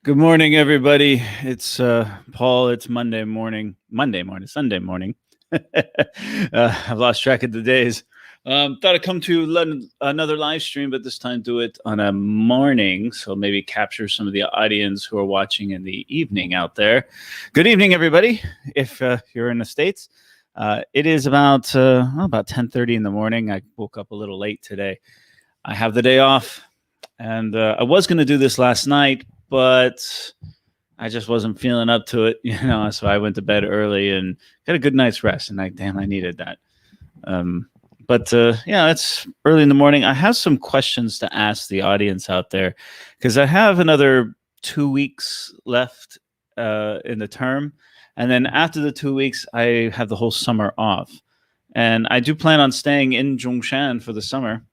Good morning, everybody. It's Paul. It's Monday morning, Sunday morning. I've lost track of the days. Thought I'd come to another live stream, but this time do it on a morning, so maybe capture some of the audience who are watching in the evening out there. Good evening, everybody. If you're in the States, it is about 10:30 in the morning. I woke up a little late today. I have the day off, and I was going to do this last night, but I just wasn't feeling up to it, so I went to bed early and got a good night's rest, and I needed that. But it's early in the morning. I have some questions to ask the audience out there because I have another 2 weeks left in the term. And then after the 2 weeks, I have the whole summer off. And I do plan on staying in Zhongshan for the summer.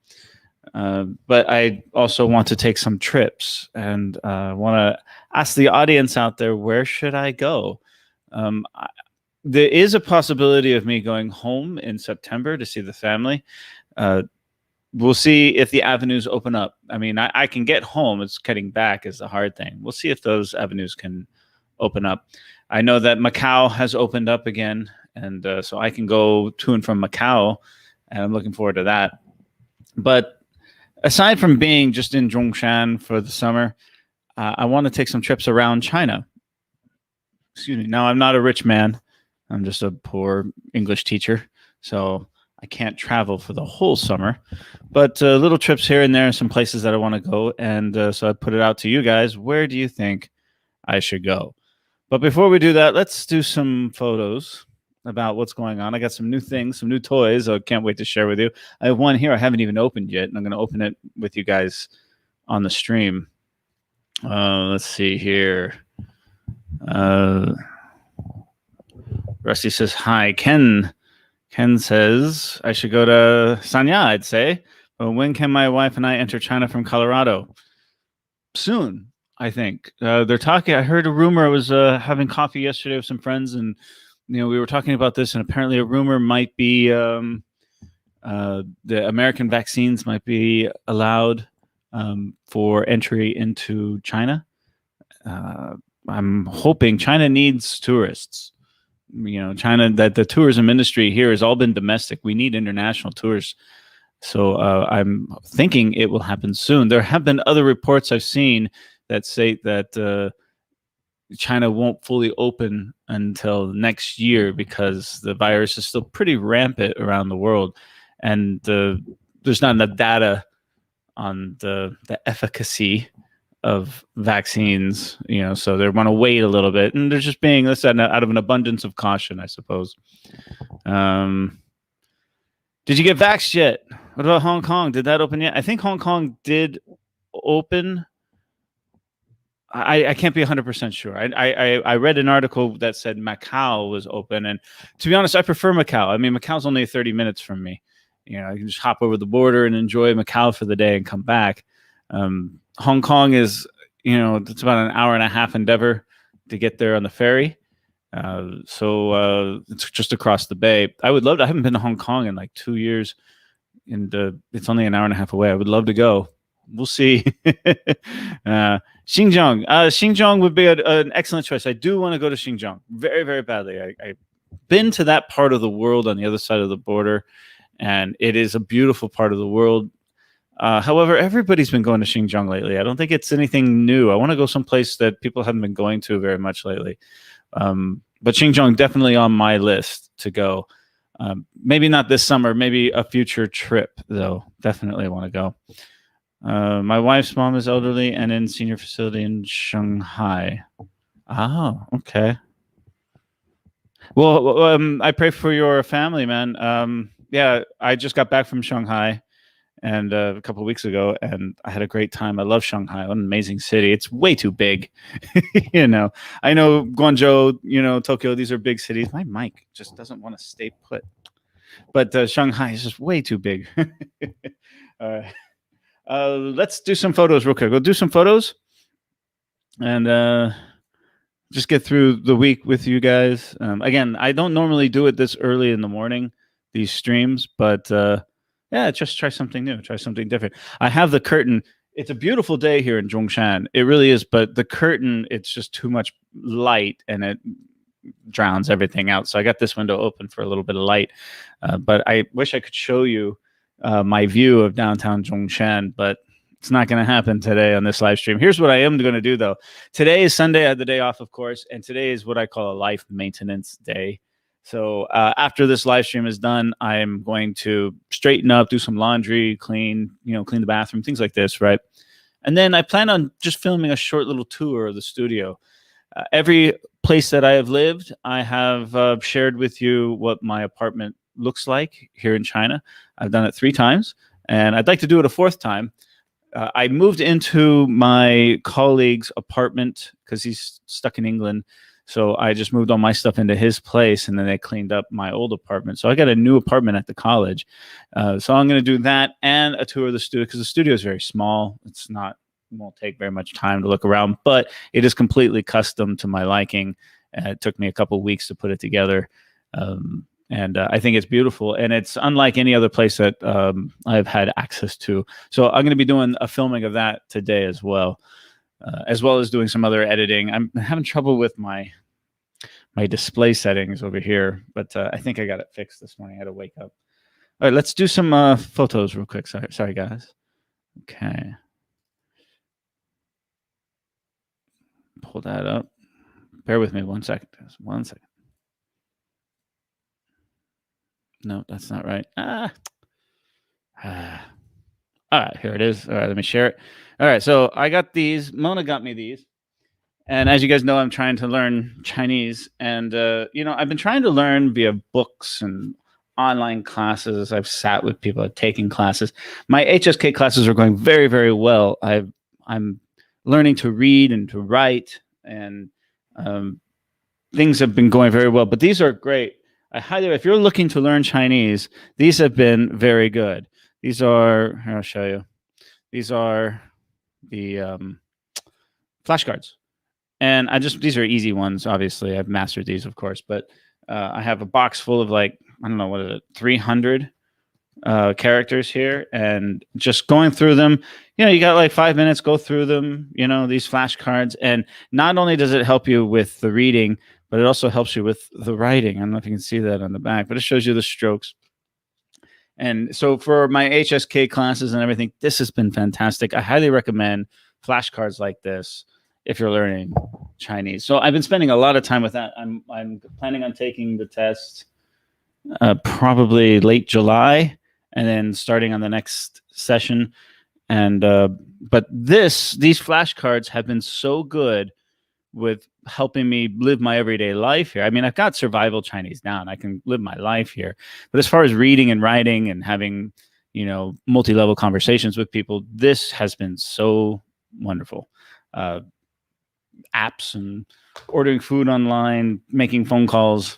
But I also want to take some trips and want to ask the audience out there, where should I go? There is a possibility of me going home in September to see the family. We'll see if the avenues open up. I mean, I can get home. It's getting back is the hard thing. We'll see if those avenues can open up. I know that Macau has opened up again, and so I can go to and from Macau, and I'm looking forward to that. But aside from being just in Zhongshan for the summer, I want to take some trips around China. Excuse me. Now, I'm not a rich man. I'm just a poor English teacher, so I can't travel for the whole summer. But little trips here and there, some places that I want to go. And so I put it out to you guys. Where do you think I should go? But before we do that, let's do some photos about what's going on. I got some new things, some new toys I can't wait to share with you. I have one here I haven't even opened yet, and I'm going to open it with you guys on the stream. Let's see here. Rusty says, hi. Ken says, I should go to Sanya, I'd say. But when can my wife and I enter China from Colorado? Soon, I think. They're talking. I heard a rumor. I was having coffee yesterday with some friends, and we were talking about this, and apparently a rumor might be the American vaccines might be allowed for entry into China. I'm hoping China needs tourists. China, that the tourism industry here has all been domestic. We need international tours. So I'm thinking it will happen soon. There have been other reports I've seen that say that China won't fully open until next year because the virus is still pretty rampant around the world. And there's not enough data on the efficacy of vaccines, so they want to wait a little bit, and they're just being this out of an abundance of caution, I suppose. Did you get vaxxed yet? What about Hong Kong? Did that open yet? I think Hong Kong did open. I can't be 100% sure. I read an article that said Macau was open, and to be honest, I prefer Macau. I mean, Macau's only 30 minutes from me. I can just hop over the border and enjoy Macau for the day and come back. Hong Kong is, it's about an hour and a half endeavor to get there on the ferry. So it's just across the bay. I would love to. I haven't been to Hong Kong in like 2 years, and it's only an hour and a half away. I would love to go. We'll see. Xinjiang. Xinjiang would be an excellent choice. I do want to go to Xinjiang very, very badly. I've been to that part of the world on the other side of the border, and it is a beautiful part of the world. However, everybody's been going to Xinjiang lately. I don't think it's anything new. I want to go someplace that people haven't been going to very much lately. But Xinjiang definitely on my list to go. Maybe not this summer, maybe a future trip, though. Definitely want to go. My wife's mom is elderly and in senior facility in Shanghai. Oh, okay. Well, I pray for your family, man. Yeah, I just got back from Shanghai and a couple of weeks ago, and I had a great time. I love Shanghai. What an amazing city. It's way too big. I know Guangzhou, Tokyo, these are big cities. My mic just doesn't want to stay put. But Shanghai is just way too big. Let's do some photos real quick. We'll do some photos and just get through the week with you guys. Again, I don't normally do it this early in the morning, these streams, but yeah, just try something new, try something different. I have the curtain. it's a beautiful day here in Zhongshan. It really is, but the curtain, it's just too much light and it drowns everything out. So I got this window open for a little bit of light. But I wish I could show you my view of downtown Zhongshan, but it's not going to happen today on this live stream. Here's what I am going to do, though. Today is Sunday. I had the day off, of course, and today is what I call a life maintenance day. So after this live stream is done, I'm going to straighten up, do some laundry, clean the bathroom, things like this, right? And then I plan on just filming a short little tour of the studio. Every place that I have lived, I have shared with you what my apartment looks like here in China. I've done it 3 times, and I'd like to do it a 4th time. I moved into my colleague's apartment because he's stuck in England. So I just moved all my stuff into his place, and then they cleaned up my old apartment. So I got a new apartment at the college. So I'm going to do that and a tour of the studio because the studio is very small. Won't take very much time to look around, but it is completely custom to my liking. It took me a couple of weeks to put it together. And I think it's beautiful, and it's unlike any other place that I've had access to. So I'm going to be doing a filming of that today as well as doing some other editing. I'm having trouble with my display settings over here, but I think I got it fixed this morning. I had to wake up. All right, let's do some photos real quick. Sorry, guys. Okay. Pull that up. Bear with me 1 second. 1 second. No, that's not right. All right, here it is. All right, let me share it. All right, so I got these. Mona got me these. And as you guys know, I'm trying to learn Chinese. And, I've been trying to learn via books and online classes. I've sat with people taking classes. My HSK classes are going very, very well. I'm learning to read and to write, and things have been going very well. But these are great. If you're looking to learn Chinese, these have been very good. These are, I'll show you. These are the flashcards. And these are easy ones, obviously. I've mastered these, of course. But I have a box full of 300 characters here. And just going through them, you got 5 minutes, go through them, these flashcards. And not only does it help you with the reading, but it also helps you with the writing. I don't know if you can see that on the back, but it shows you the strokes. And so for my HSK classes and everything, this has been fantastic. I highly recommend flashcards like this if you're learning Chinese. So I've been spending a lot of time with that. I'm planning on taking the test probably late July and then starting on the next session. And but these flashcards have been so good with helping me live my everyday life here. I mean, I've got survival Chinese down. I can live my life here. But as far as reading and writing and having, multi-level conversations with people, this has been so wonderful. Apps and ordering food online, making phone calls.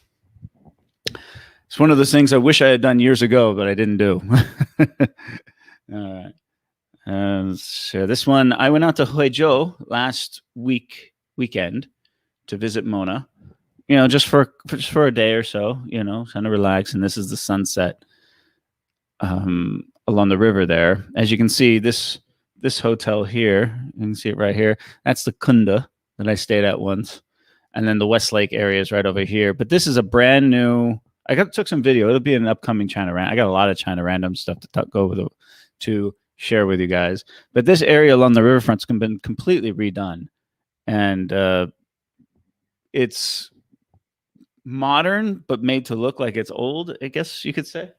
It's one of those things I wish I had done years ago, but I didn't do. All right. So this one, I went out to Huizhou last weekend to visit Mona, just for a day or so, kind of relax. And this is the sunset along the river there. As you can see, this hotel here, you can see it right here. That's the Kunda that I stayed at once. And then the Westlake area is right over here. But this is a brand new, took some video. It'll be an upcoming China Random. I got a lot of China Random stuff to share with you guys. But this area along the riverfront's been completely redone. And it's modern, but made to look like it's old, I guess you could say.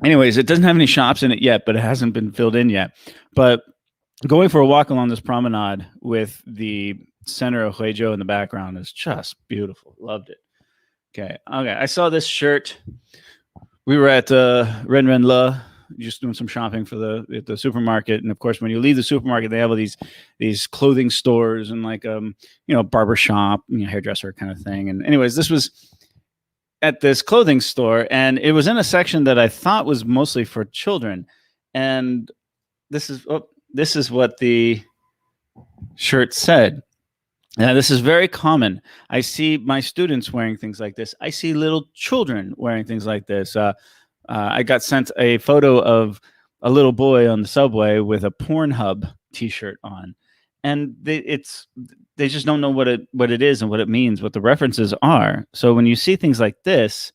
Anyways, it doesn't have any shops in it yet, but it hasn't been filled in yet. But going for a walk along this promenade with the center of Huizhou in the background is just beautiful. Loved it. Okay. I saw this shirt. We were at Ren Ren Le, just doing some shopping for the supermarket. And of course, when you leave the supermarket, they have all these clothing stores and barber shop, hairdresser kind of thing. And anyways, this was at this clothing store, and it was in a section that I thought was mostly for children. And this is what the shirt said. Now, this is very common. I see my students wearing things like this. I see little children wearing things like this. I got sent a photo of a little boy on the subway with a Pornhub T-shirt on, and they just don't know what it is and what it means, what the references are. So when you see things like this,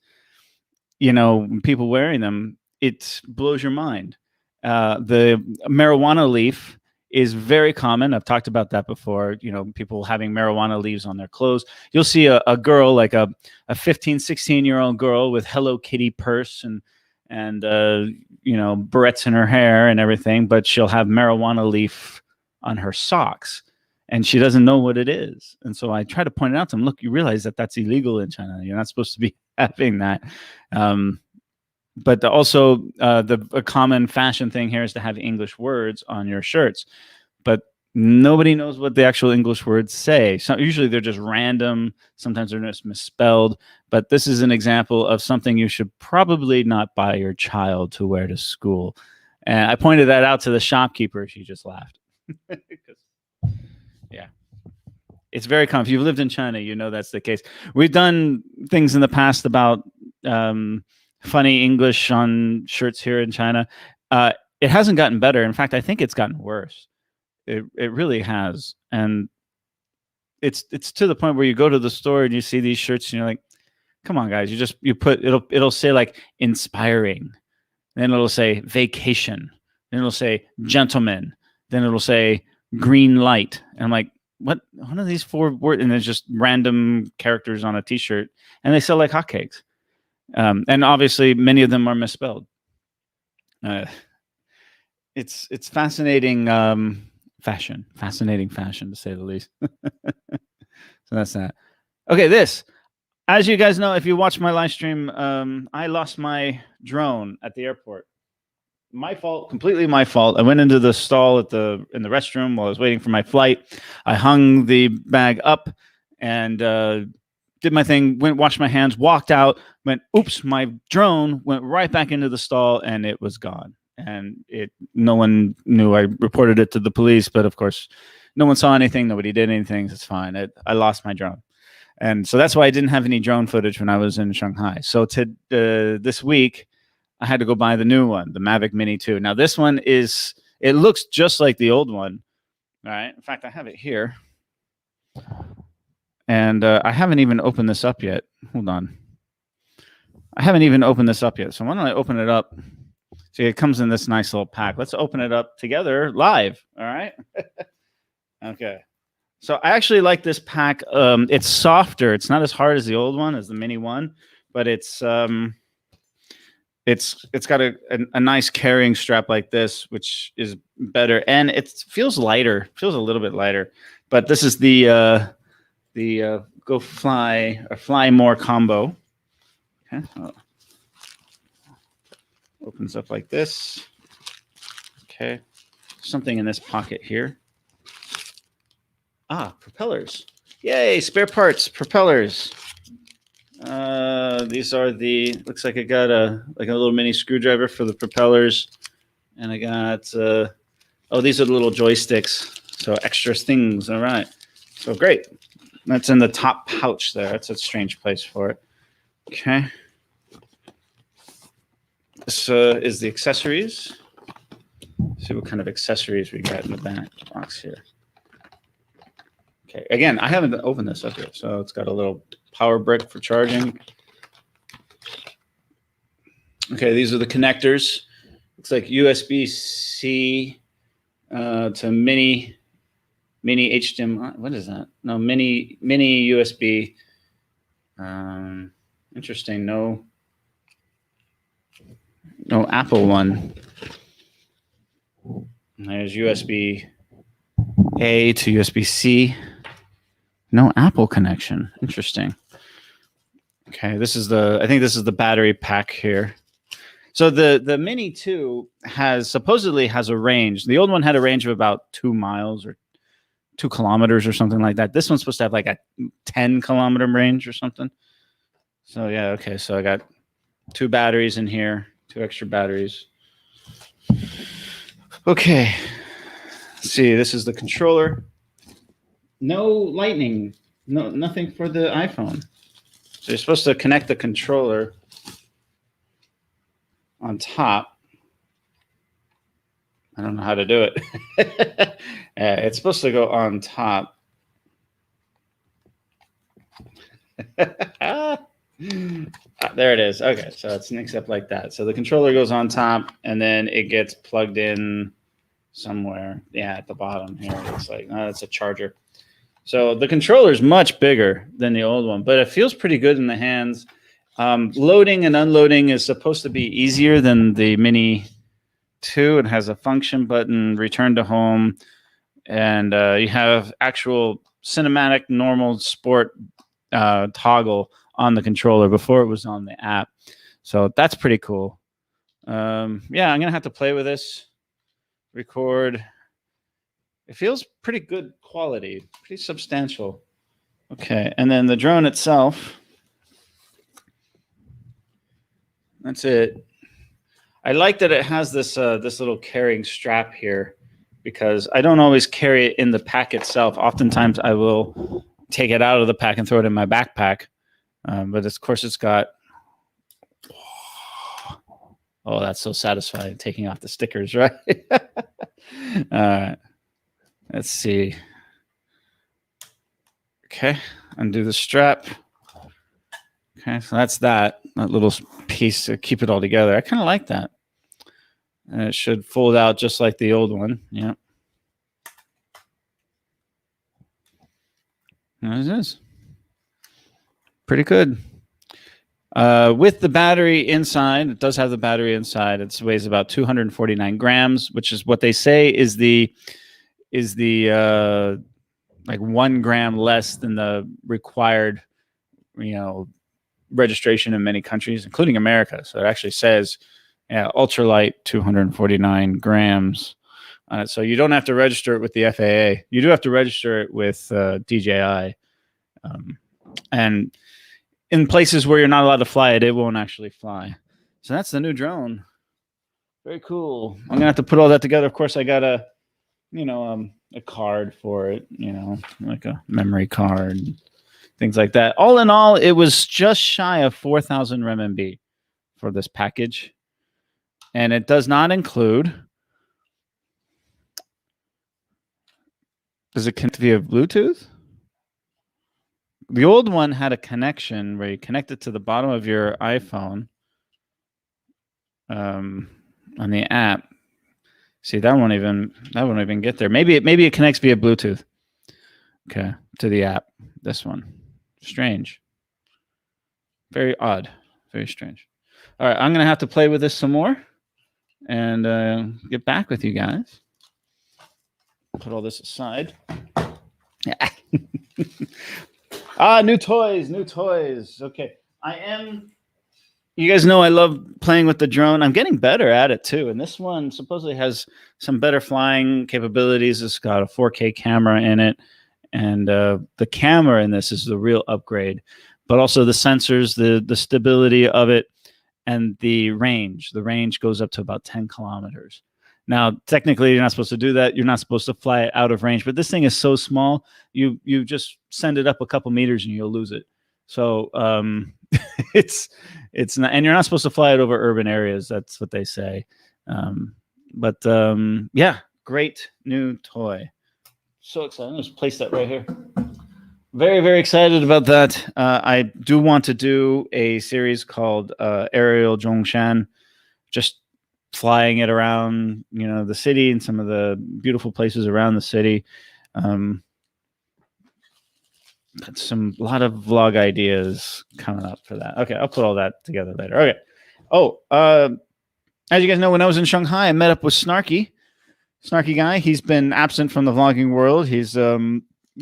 people wearing them, it blows your mind. The marijuana leaf is very common. I've talked about that before. People having marijuana leaves on their clothes. You'll see a girl, like a 15, 16-year-old girl with Hello Kitty purse and barrettes in her hair and everything, but she'll have marijuana leaf on her socks, and she doesn't know what it is. And so I try to point it out to them. Look, you realize that that's illegal in China. You're not supposed to be having that. But also, a common fashion thing here is to have English words on your shirts, but nobody knows what the actual English words say. So usually they're just random. Sometimes they're just misspelled. But this is an example of something you should probably not buy your child to wear to school. And I pointed that out to the shopkeeper. She just laughed. Yeah. It's very common. If you've lived in China, you know that's the case. We've done things in the past about funny English on shirts here in China. It hasn't gotten better. In fact, I think it's gotten worse. It really has. And it's to the point where you go to the store and you see these shirts and you're like, come on, guys, you put it'll say like inspiring, then it'll say vacation, then it'll say gentleman, then it'll say green light. And I'm like, what? One of these 4 words, and it's just random characters on a T-shirt, and they sell like hotcakes. And obviously, many of them are misspelled. It's fascinating fascinating fashion, to say the least. So that's that. Okay, this. As you guys know, if you watch my live stream, I lost my drone at the airport. My fault, completely my fault. I went into the stall in the restroom while I was waiting for my flight. I hung the bag up and did my thing, washed my hands, walked out, went, oops, my drone went right back into the stall and it was gone. And no one knew. I reported it to the police, but of course, no one saw anything. Nobody did anything. It's fine. I lost my drone. And so that's why I didn't have any drone footage when I was in Shanghai. So this week, I had to go buy the new one, the Mavic Mini 2. Now, this one it looks just like the old one. All right. In fact, I have it here. And I haven't even opened this up yet. Hold on. I haven't even opened this up yet. So why don't I open it up? See, it comes in this nice little pack. Let's open it up together live. All right. Okay. So I actually like this pack. It's softer. It's not as hard as the old one, as the Mini 1, but it's got a nice carrying strap like this, which is better, and it feels lighter. Feels a little bit lighter. But this is the Go Fly or Fly More combo. Okay. Opens up like this. Okay. Something in this pocket here. Propellers. Yay, spare parts, propellers. These are looks like I got a little mini screwdriver for the propellers. And I got, these are the little joysticks. So extra things. All right. So great. That's in the top pouch there. That's a strange place for it. Okay. This is the accessories. Let's see what kind of accessories we got in the back box here. Okay, again, I haven't opened this up yet, so it's got a little power brick for charging. Okay, these are the connectors. Looks like USB-C to mini HDMI. What is that? No, mini USB. Interesting. No Apple one. There's USB-A to USB-C. No Apple connection. Interesting. Okay, I think this is the battery pack here. So the Mini 2 supposedly has a range. The old one had a range of about 2 miles or 2 kilometers or something like that. This one's supposed to have like a 10-kilometer range or something. So yeah, okay. So I got 2 batteries in here, 2 extra batteries. Okay. Let's see, this is the controller. No lightning, nothing for the iPhone. So you're supposed to connect the controller on top. I don't know how to do it. It's supposed to go on top. There it is. Okay, so it sneaks up like that. So the controller goes on top, and then it gets plugged in somewhere. Yeah, at the bottom here. It's like, oh, that's a charger. So the controller is much bigger than the old one, but it feels pretty good in the hands. Loading and unloading is supposed to be easier than the Mini 2. It has a function button, return to home, and you have actual cinematic, normal sport toggle on the controller. Before it was on the app. So that's pretty cool. Yeah, I'm going to have to play with this, record. It feels pretty good quality, pretty substantial. Okay, and then the drone itself. That's it. I like that it has this this little carrying strap here, because I don't always carry it in the pack itself. Oftentimes I will take it out of the pack and throw it in my backpack. But of course it's got, oh, that's so satisfying, taking off the stickers, right? All right. Let's see. Okay, undo the strap. Okay, so that's that little piece to keep it all together. I kind of like that. And it should fold out just like the old one. Yeah. There it is. Pretty good. With the battery inside, it does have the battery inside. It weighs about 249 grams, which is what they say is the like 1 gram less than the required, registration in many countries, including America. So it actually says, yeah, ultralight, 249 grams on it. So you don't have to register it with the FAA. You do have to register it with DJI. And in places where you're not allowed to fly it, it won't actually fly. So that's the new drone. Very cool. I'm gonna have to put all that together. Of course, I got a card for it, like a memory card, things like that. All in all, it was just shy of 4,000 RMB for this package. And it does not include, does it connect via Bluetooth? The old one had a connection where you connect it to the bottom of your iPhone on the app. See, that won't even get there. Maybe it connects via Bluetooth. Okay, to the app. This one. Strange. Very odd. Very strange. All right, I'm going to have to play with this some more and get back with you guys. Put all this aside. Yeah. New toys. Okay. You guys know I love playing with the drone. I'm getting better at it too. And this one supposedly has some better flying capabilities. It's got a 4K camera in it. And the camera in this is the real upgrade. But also the sensors, the stability of it, and the range. The range goes up to about 10 kilometers. Now, technically, you're not supposed to do that. You're not supposed to fly it out of range. But this thing is so small, you just send it up a couple meters and you'll lose it. So it's not, and you're not supposed to fly it over urban areas. That's what they say. Yeah, great new toy. So excited. Let's place that right here. Very, very excited about that. I do want to do a series called Aerial Zhongshan, just flying it around, the city and some of the beautiful places around the city. Got a lot of vlog ideas coming up for that. Okay, I'll put all that together later. Okay. Oh, as you guys know, when I was in Shanghai, I met up with Snarky guy. He's been absent from the vlogging world. He's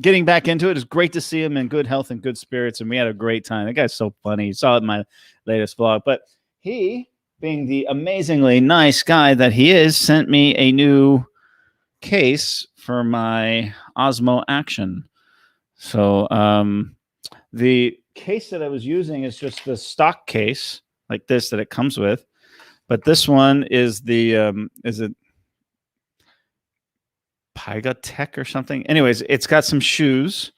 getting back into it. It's great to see him in good health and good spirits, and we had a great time. That guy's so funny. You saw it in my latest vlog. But he, being the amazingly nice guy that he is, sent me a new case for my Osmo Action. So the case that I was using is just the stock case like this that it comes with. But this one is the, is it Pyga Tech or something? Anyways, it's got some shoes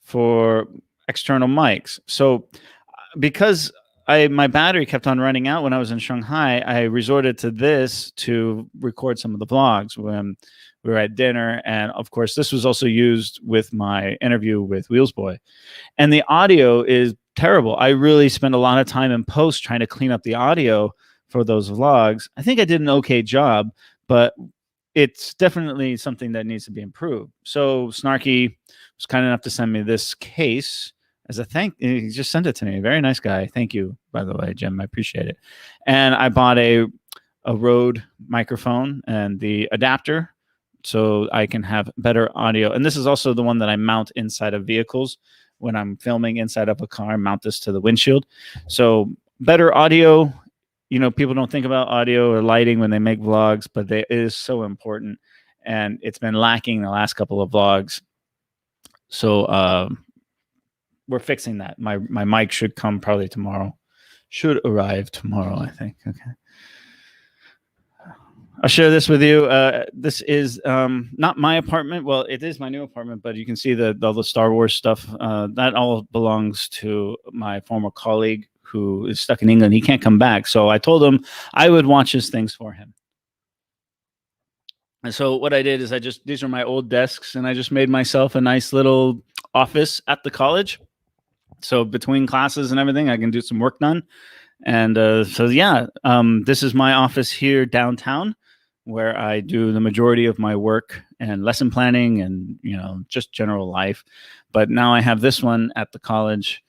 for external mics. So because my battery kept on running out when I was in Shanghai. I resorted to this to record some of the vlogs when we were at dinner, and of course, this was also used with my interview with Wheels Boy. And the audio is terrible. I really spent a lot of time in post trying to clean up the audio for those vlogs. I think I did an okay job, but it's definitely something that needs to be improved. So Snarky was kind enough to send me this case as a thank. He just sent it to me. Very nice guy. Thank you, by the way, Jim. I appreciate it. And I bought a Rode microphone and the adapter so I can have better audio. And this is also the one that I mount inside of vehicles when I'm filming inside of a car. Mount this to the windshield, so better audio. You know, people don't think about audio or lighting when they make vlogs, but it is so important, and it's been lacking the last couple of vlogs. So we're fixing that. My mic should come probably tomorrow. Should arrive tomorrow, I think. Okay. I'll share this with you. This is not my apartment. Well, it is my new apartment, but you can see all the Star Wars stuff. That all belongs to my former colleague who is stuck in England. He can't come back. So I told him I would watch his things for him. And so what I did is these are my old desks, and I just made myself a nice little office at the college. So between classes and everything, I can do some work done. And so, yeah, this is my office here downtown, where I do the majority of my work and lesson planning and, you know, just general life. But now I have this one at the college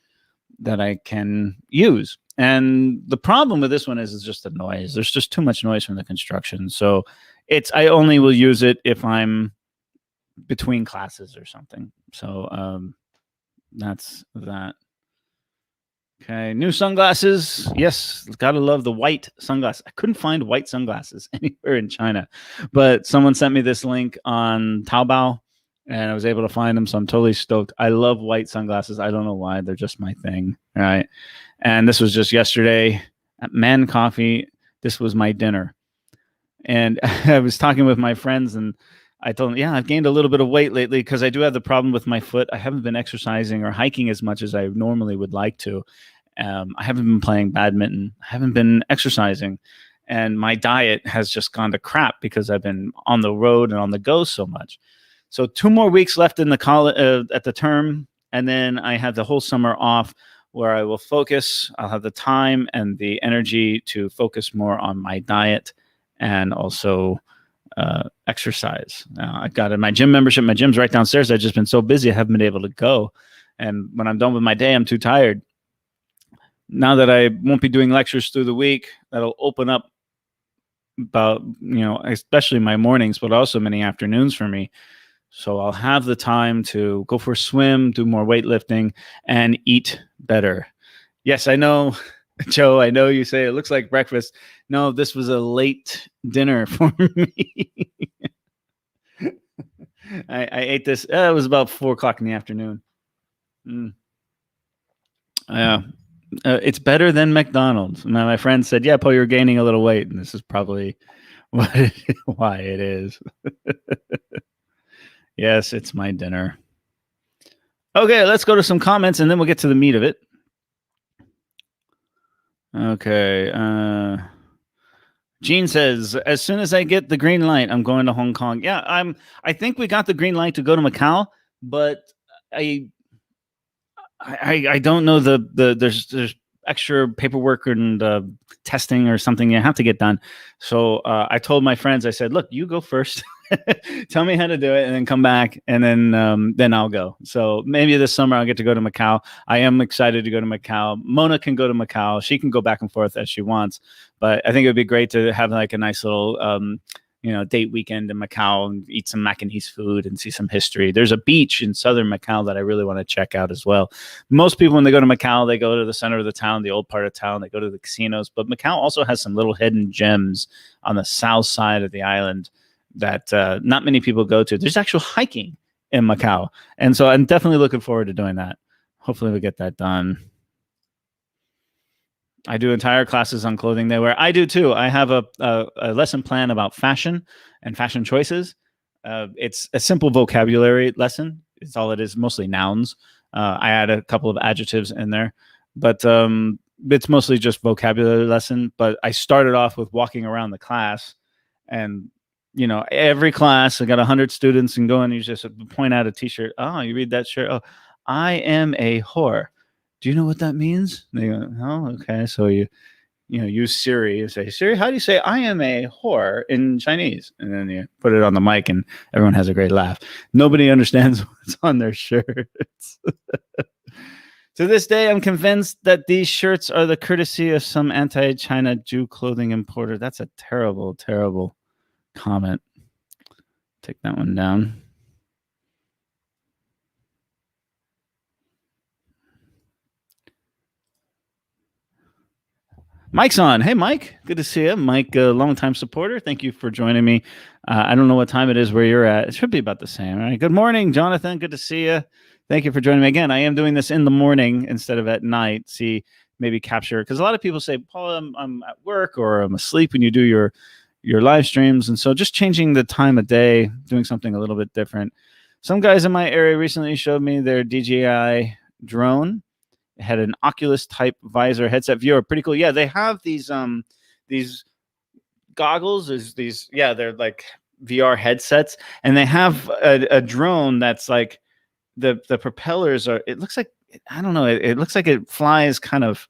that I can use. And the problem with this one is just the noise. There's just too much noise from the construction. So I only will use it if I'm between classes or something. So that's that. Okay, new sunglasses. Yes, gotta love the white sunglasses. I couldn't find white sunglasses anywhere in China, but someone sent me this link on Taobao, and I was able to find them, so I'm totally stoked. I love white sunglasses. I don't know why. They're just my thing, all right? And this was just yesterday at Man Coffee. This was my dinner. And I was talking with my friends, and I told them, yeah, I've gained a little bit of weight lately because I do have the problem with my foot. I haven't been exercising or hiking as much as I normally would like to. I haven't been playing badminton. I haven't been exercising. And my diet has just gone to crap because I've been on the road and on the go so much. So 2 more weeks left in the college at the term. And then I have the whole summer off where I will focus. I'll have the time and the energy to focus more on my diet and also exercise. I got my gym membership. My gym's right downstairs. I've just been so busy. I haven't been able to go. And when I'm done with my day, I'm too tired. Now that I won't be doing lectures through the week, that'll open up about, you know, especially my mornings, but also many afternoons for me. So I'll have the time to go for a swim, do more weightlifting, and eat better. Yes, I know, Joe, I know you say it looks like breakfast. No, this was a late dinner for me. I ate this. It was about 4 o'clock in the afternoon. It's better than McDonald's. Now, my friend said, yeah, Paul, you're gaining a little weight. And this is probably why it is. Yes, it's my dinner. Okay, let's go to some comments, and then we'll get to the meat of it. Okay. Gene says, as soon as I get the green light, I'm going to Hong Kong. Yeah, I think we got the green light to go to Macau, but I don't know there's extra paperwork and testing or something you have to get done. So I told my friends, I said, look, you go first. Tell me how to do it and then come back, and then I'll go. So maybe this summer I'll get to go to Macau. I am excited to go to Macau. Mona can go to Macau. She can go back and forth as she wants, but I think it would be great to have like a nice little date weekend in Macau and eat some Macanese food and see some history. There's a beach in southern Macau that I really want to check out as well. Most people, when they go to Macau, they go to the center of the town, the old part of town. They go to the casinos, but Macau also has some little hidden gems on the south side of the island that not many people go to. There's actual hiking in Macau. And so I'm definitely looking forward to doing that. Hopefully we get that done. I do entire classes on clothing they wear. I do too. I have a lesson plan about fashion and fashion choices. It's a simple vocabulary lesson. It's all it is, mostly nouns. I add a couple of adjectives in there. But it's mostly just vocabulary lesson, but I started off with walking around the class, and every class I got 100 students, and go and you just point out a t-shirt. Oh, you read that shirt? Oh, I am a whore. Do you know what that means? And they go, oh, okay. So you use Siri and say, Siri, how do you say I am a whore in Chinese? And then you put it on the mic and everyone has a great laugh. Nobody understands what's on their shirts. To this day, I'm convinced that these shirts are the courtesy of some anti-China Jew clothing importer. That's a terrible, terrible comment. Take that one down. Mike's on. Hey, Mike. Good to see you. Mike, a longtime supporter. Thank you for joining me. I don't know what time it is where you're at. It should be about the same, right? Good morning, Jonathan. Good to see you. Thank you for joining me again. I am doing this in the morning instead of at night. See, maybe capture, because a lot of people say, Paul, I'm at work or I'm asleep when you do your live streams. And so just changing the time of day, doing something a little bit different. Some guys in my area recently showed me their DJI drone. It had an Oculus type visor headset viewer. Pretty cool. Yeah, they have these goggles. They're like VR headsets, and they have a drone that's like the propellers are. It looks like, I don't know. It looks like it flies kind of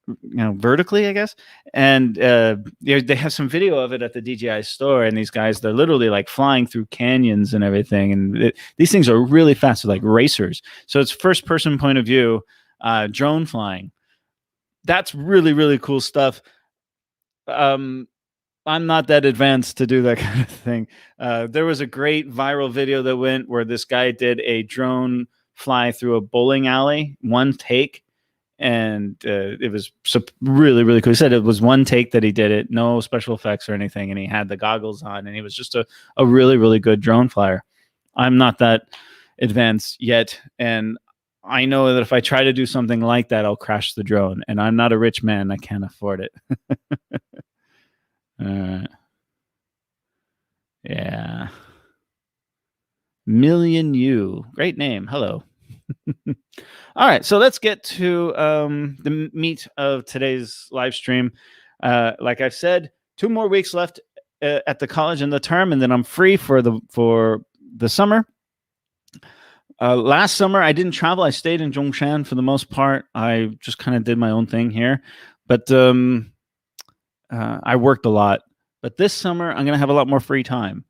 vertically, I guess. And they have some video of it at the DJI store, and these guys, they're literally like flying through canyons and everything. And these things are really fast, like racers. So it's first person point of view. Drone flying. That's really, really cool stuff. I'm not that advanced to do that kind of thing. There was a great viral video that went where this guy did a drone fly through a bowling alley, one take. And it was really, really cool. He said it was one take that he did it, no special effects or anything. And he had the goggles on, and he was just a really, really good drone flyer. I'm not that advanced yet. And I know that if I try to do something like that, I'll crash the drone, and I'm not a rich man. I can't afford it. Yeah. Million U. Great name. Hello. All right. So let's get to the meat of today's live stream. Like I've said, 2 more weeks left at the college in the term, and then I'm free for the summer. Last summer, I didn't travel. I stayed in Zhongshan for the most part. I just kind of did my own thing here. But I worked a lot. But this summer, I'm going to have a lot more free time.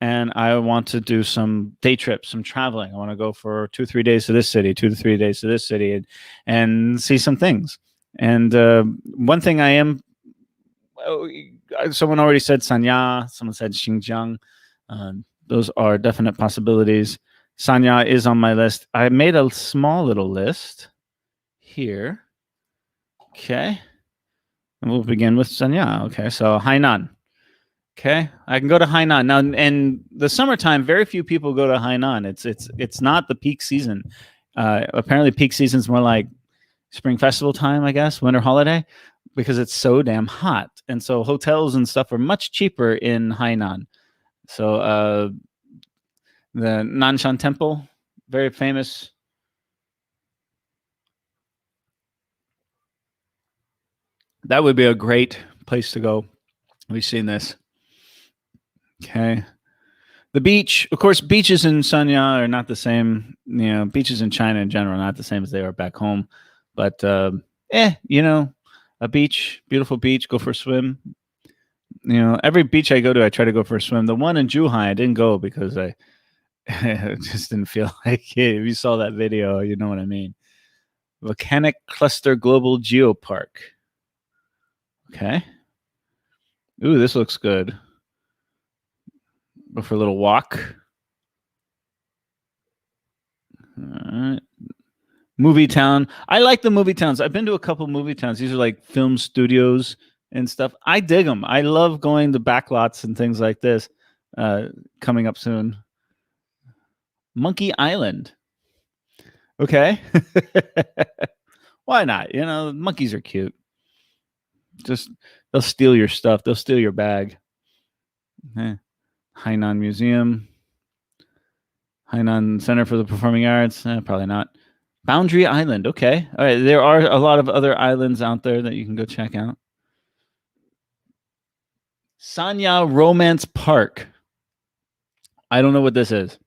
And I want to do some day trips, some traveling. I want to go for 2-3 days to this city, 2 to 3 days to this city, and see some things. And one thing I am, someone already said Sanya, someone said Xinjiang. Those are definite possibilities. Sanya is on my list. I made a small little list here. Okay. And we'll begin with Sanya. Okay. So Hainan. Okay. I can go to Hainan. Now, in the summertime, very few people go to Hainan. It's not the peak season. Apparently peak season is more like spring festival time, I guess, winter holiday, because it's so damn hot. And so hotels and stuff are much cheaper in Hainan. So, the Nanshan Temple, very famous. That would be a great place to go. We've seen this. Okay. The beach, of course, beaches in Sanya are not the same. Beaches in China in general are not the same as they are back home. But, a beach, beautiful beach, go for a swim. Every beach I go to, I try to go for a swim. The one in Zhuhai, I didn't go because I just didn't feel like it. If you saw that video, you know what I mean. Volcanic Cluster Global Geopark. Okay. Ooh, this looks good. Go for a little walk. All right. Movie town. I like the movie towns. I've been to a couple movie towns. These are like film studios and stuff. I dig them. I love going to backlots and things like this. Coming up soon. Monkey Island. Okay. Why not? Monkeys are cute. Just they'll steal your stuff. They'll steal your bag. Hainan Museum. Hainan Center for the Performing Arts. Probably not. Boundary Island. Okay. All right. There are a lot of other islands out there that you can go check out. Sanya Romance Park. I don't know what this is.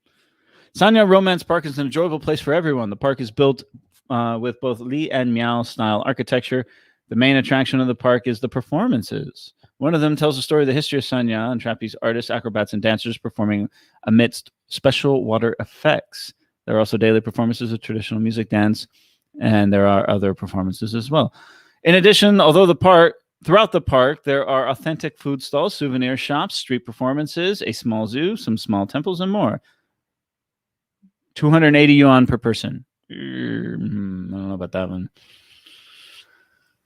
Sanya Romance Park is an enjoyable place for everyone. The park is built with both Li and Miao style architecture. The main attraction of the park is the performances. One of them tells the story of the history of Sanya and trapeze artists, acrobats, and dancers performing amidst special water effects. There are also daily performances of traditional music, dance, and there are other performances as well. In addition, throughout the park, there are authentic food stalls, souvenir shops, street performances, a small zoo, some small temples, and more. 280 yuan per person. I don't know about that one.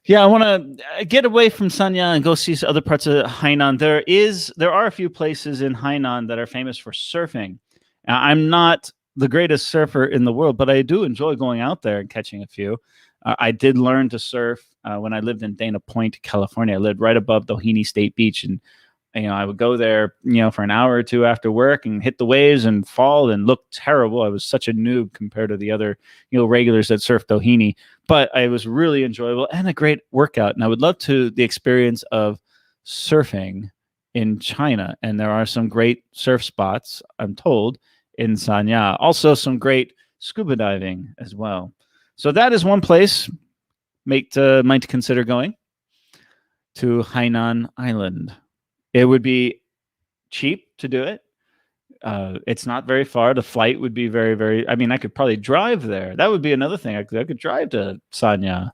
Yeah, I want to get away from Sanya and go see other parts of Hainan. There are a few places in Hainan that are famous for surfing. I'm not the greatest surfer in the world, but I do enjoy going out there and catching a few. I did learn to surf when I lived in Dana Point, California. I lived right above Doheny State Beach, and I would go there, for an hour or two after work and hit the waves and fall and look terrible. I was such a noob compared to the other, regulars that surf Doheny, but it was really enjoyable and a great workout. And I would love the experience of surfing in China. And there are some great surf spots, I'm told, in Sanya. Also some great scuba diving as well. So that is one place might consider going to Hainan Island. It would be cheap to do it. It's not very far. The flight would be very, very. I mean, I could probably drive there. That would be another thing. I could drive to Sanya.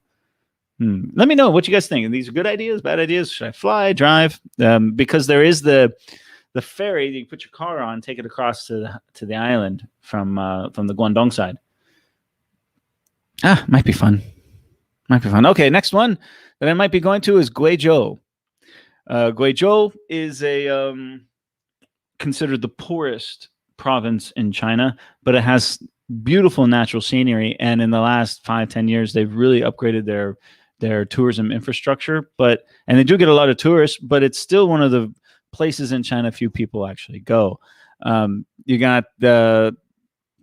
Let me know what you guys think. Are these good ideas, bad ideas? Should I fly, drive? Because there is the ferry that you put your car on, take it across to the island from the Guangdong side. Might be fun. Okay, next one that I might be going to is Guizhou. Guizhou is considered the poorest province in China, but it has beautiful natural scenery. And in the last 5-10 years, they've really upgraded their tourism infrastructure. And they do get a lot of tourists, but it's still one of the places in China few people actually go. You got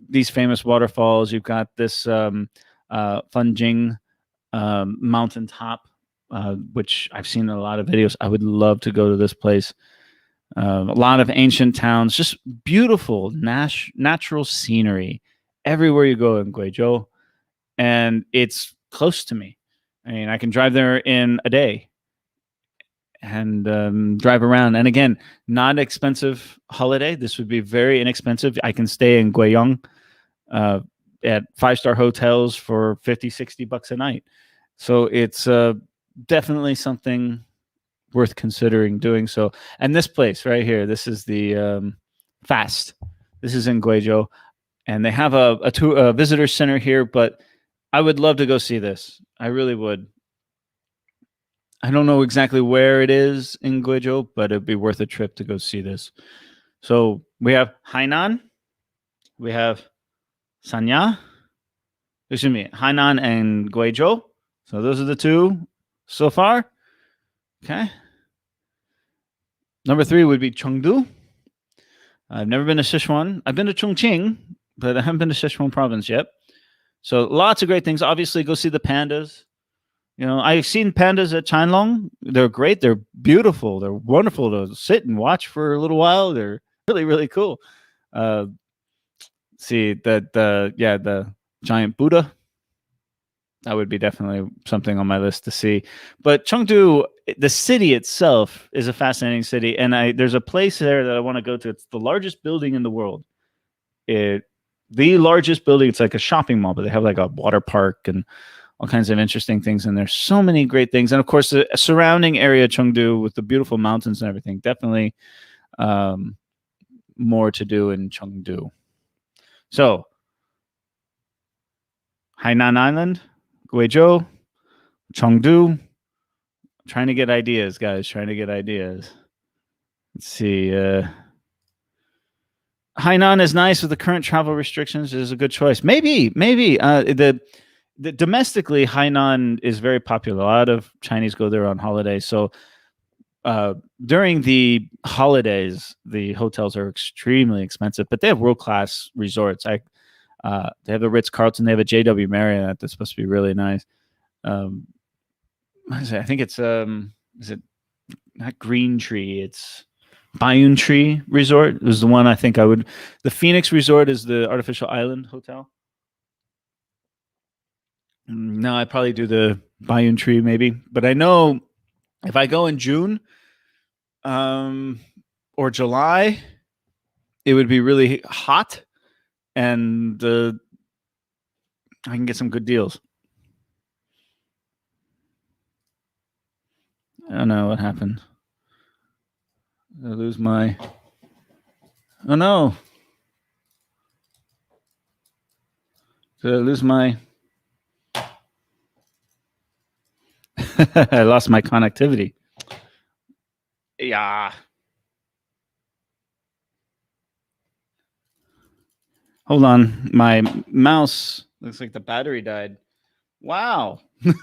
these famous waterfalls. You've got this Fanjing mountaintop, which I've seen in a lot of videos. I would love to go to this place. A lot of ancient towns, just beautiful natural scenery everywhere you go in Guizhou, and it's close to me. I mean, I can drive there in a day and drive around. And again, not expensive holiday. This would be very inexpensive. I can stay in Guiyang at 5-star hotels for $50-$60 a night. So it's definitely something worth considering doing so. And this place right here, this is the Fast. This is in Guizhou, and they have a visitor center here. But I would love to go see this. I really would. I don't know exactly where it is in Guizhou, but it'd be worth a trip to go see this. So we have Hainan, we have Sanya, Hainan and Guizhou. So those are the two so far. Okay. Number 3 would be Chengdu. I've never been to Sichuan. I've been to Chongqing, but I haven't been to Sichuan province yet. So lots of great things. Obviously, go see the pandas. I've seen pandas at Qianlong. They're great. They're beautiful. They're wonderful to sit and watch for a little while. They're really, really cool. See the giant Buddha. That would be definitely something on my list to see. But Chengdu, the city itself, is a fascinating city, and there's a place there that I want to go to. It's the largest building in the world. The largest building. It's like a shopping mall, but they have like a water park and all kinds of interesting things. And there's so many great things. And of course, the surrounding area, Chengdu, with the beautiful mountains and everything, definitely more to do in Chengdu. So, Hainan Island, Guizhou, Chengdu. Trying to get ideas, guys. Trying to get ideas. Let's see. Hainan is nice with the current travel restrictions. It is a good choice. Maybe. The domestically, Hainan is very popular. A lot of Chinese go there on holiday. So during the holidays, the hotels are extremely expensive, but they have world-class resorts. They have the Ritz-Carlton. They have a JW Marriott that's supposed to be really nice. I think it's is it not Green Tree? It's Bayun Tree Resort. It was the one I think I would. The Phoenix Resort is the artificial island hotel. No, I'd probably do the Bayun Tree maybe. But I know if I go in June or July, it would be really hot, and I can get some good deals. I don't know what happened. I lose my. Oh no! Did I lose my? I lost my connectivity. Yeah. Hold on. My mouse looks like the battery died. Wow. Let's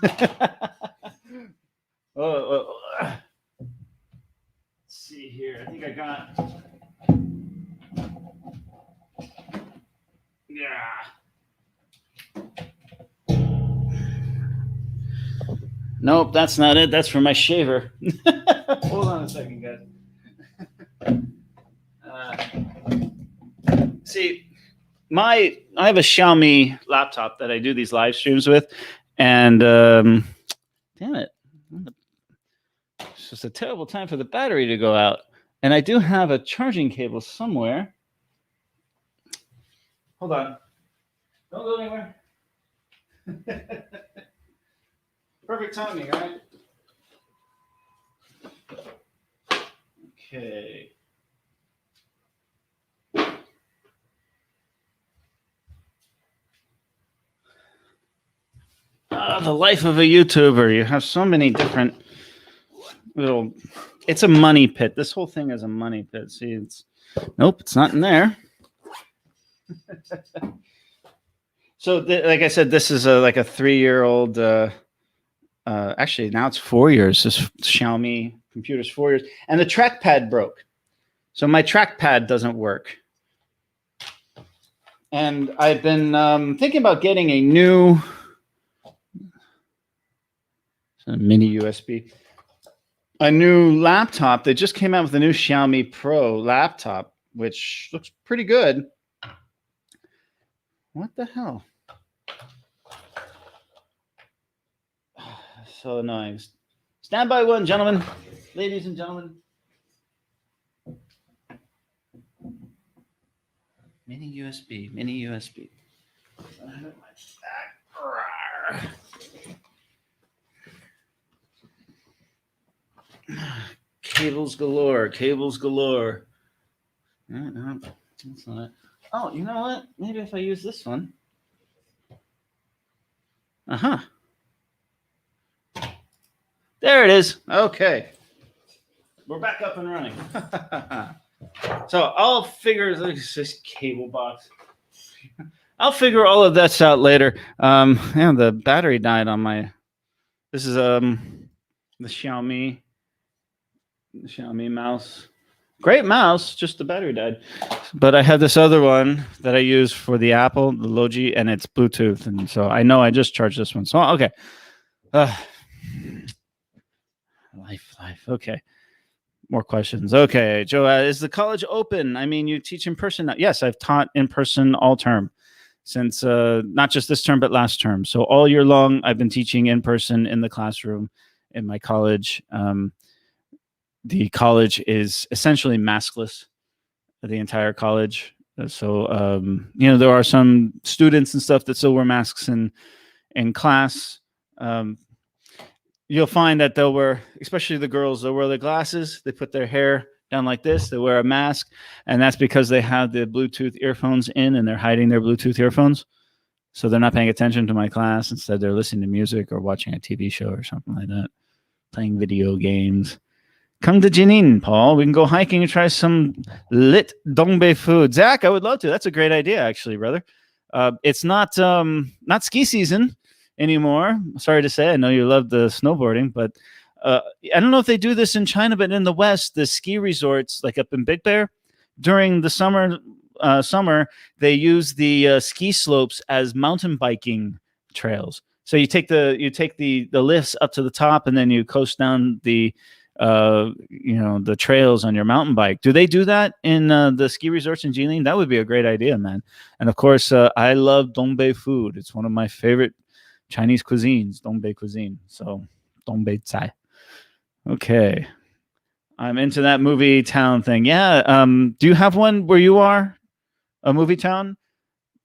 see here. I think I got. Yeah. Nope, that's not it. That's for my shaver. Hold on a second, guys. See, I have a Xiaomi laptop that I do these live streams with, and damn it, it's just a terrible time for the battery to go out. And I do have a charging cable somewhere. Hold on, don't go anywhere. Perfect timing, right? Okay. The life of a YouTuber. You have so many different little. It's a money pit. This whole thing is a money pit. See, nope, it's not in there. So, like I said, this is like a 3-year-old. Actually, now it's 4 years. This Xiaomi computer's 4 years, and the trackpad broke. So my trackpad doesn't work. And I've been thinking about getting a new mini USB, a new laptop. They just came out with a new Xiaomi Pro laptop, which looks pretty good. What the hell? So annoying. Stand by one, gentlemen, ladies and gentlemen. Mini USB, mini USB. Cables galore, cables galore. No, that's not it. Oh, you know what? Maybe if I use this one. Uh-huh. There it is. Okay. We're back up and running. So I'll figure this cable box. I'll figure all of that out later. Yeah, the battery died on my. This is the Xiaomi mouse. Great mouse, just the battery died. But I have this other one that I use for the Apple, the Logi, and it's Bluetooth, and so I know I just charged this one. So okay. Life. Okay. More questions. Okay, Joe, is the college open? I mean, you teach in person now. Yes, I've taught in person all term since not just this term, but last term. So all year long, I've been teaching in person in the classroom in my college. The college is essentially maskless, the entire college. So, there are some students and stuff that still wear masks in class. You'll find that they'll wear, especially the girls, they'll wear their glasses. They put their hair down like this. They wear a mask. And that's because they have the Bluetooth earphones in and they're hiding their Bluetooth earphones. So they're not paying attention to my class. Instead, they're listening to music or watching a TV show or something like that, playing video games. Come to Jining, Paul. We can go hiking and try some lit Dongbei food. Zach, I would love to. That's a great idea, actually, brother. It's not ski season anymore. Sorry to say, I know you love the snowboarding, but I don't know if they do this in China, but in the West, the ski resorts, like up in Big Bear, during the summer summer, they use the ski slopes as mountain biking trails. So you take the lifts up to the top, and then you coast down the the trails on your mountain bike. Do they do that in the ski resorts in Jilin? That would be a great idea, man. And of course, I love Dongbei food. It's one of my favorite Chinese cuisines, Dongbei cuisine. So Dongbei Cai. Okay. I'm into that movie town thing. Yeah. Do you have one where you are? A movie town?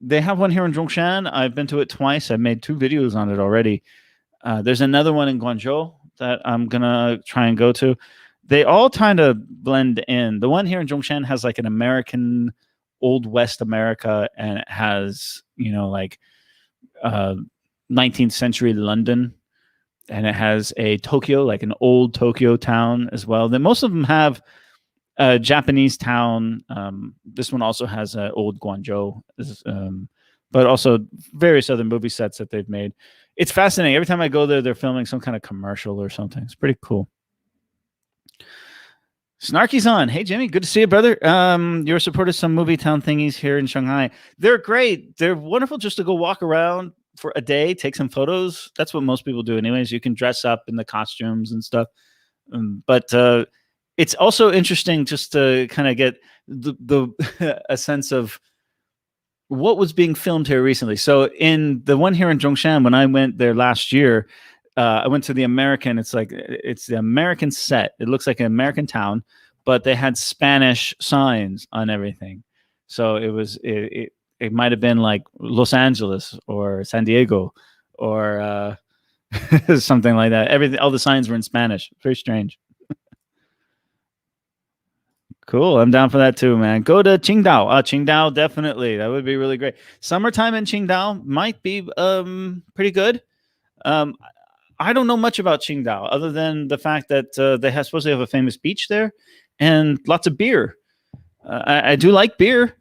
They have one here in Zhongshan. I've been to it twice. I've made 2 videos on it already. There's another one in Guangzhou that I'm gonna try and go to. They all kind of blend in. The one here in Zhongshan has like an American, old West America, and it has 19th century London, and it has a Tokyo, like an old Tokyo town as well. Then most of them have a Japanese town. This one also has an old Guangzhou, but also various other movie sets that they've made. It's fascinating. Every time I go there, they're filming some kind of commercial or something. It's pretty cool. Snarky's on. Hey, Jimmy. Good to see you, brother. You're a supporter of some movie town thingies here in Shanghai. They're great. They're wonderful just to go walk around for a day, take some photos. That's what most people do anyways. You can dress up in the costumes and stuff. But it's also interesting just to kind of get the a sense of what was being filmed here recently. So in the one here in Zhongshan, when I went there last year, I went to the American. It's the American set. It looks like an American town, but they had Spanish signs on everything. So it might have been like Los Angeles or San Diego or something like that. All the signs were in Spanish. Very strange. Cool. I'm down for that too, man. Go to Qingdao. Qingdao, definitely. That would be really great. Summertime in Qingdao might be pretty good. I don't know much about Qingdao other than the fact that they supposedly have a famous beach there and lots of beer. I do like beer,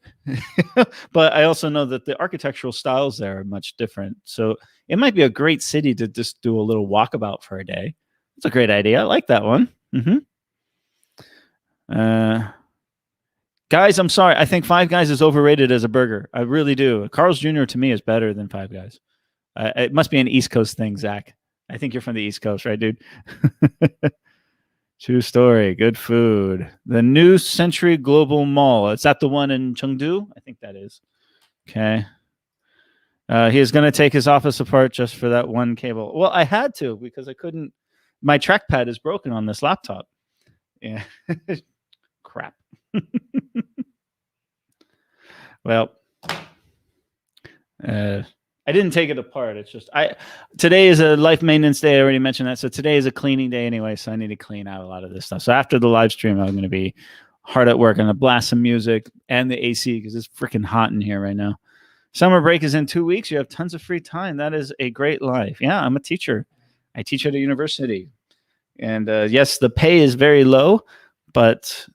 but I also know that the architectural styles there are much different. So it might be a great city to just do a little walkabout for a day. It's a great idea. I like that one. Guys, I'm sorry. I think Five Guys is overrated as a burger. I really do. Carl's Jr. to me is better than Five Guys. It must be an East Coast thing, Zach. I think you're from the East Coast, right, dude? True story. Good food. The New Century Global Mall. Is that the one in Chengdu? I think that is. Okay. He is going to take his office apart just for that one cable. Well, I had to because I couldn't. My trackpad is broken on this laptop. Yeah. Crap. Well, I didn't take it apart. It's just today is a life maintenance day. I already mentioned that. So today is a cleaning day anyway. So I need to clean out a lot of this stuff. So after the live stream, I'm going to be hard at work. I'm going to blast some music and the AC because it's freaking hot in here right now. Summer break is in 2 weeks. You have tons of free time. That is a great life. Yeah, I'm a teacher. I teach at a university. And yes, the pay is very low, but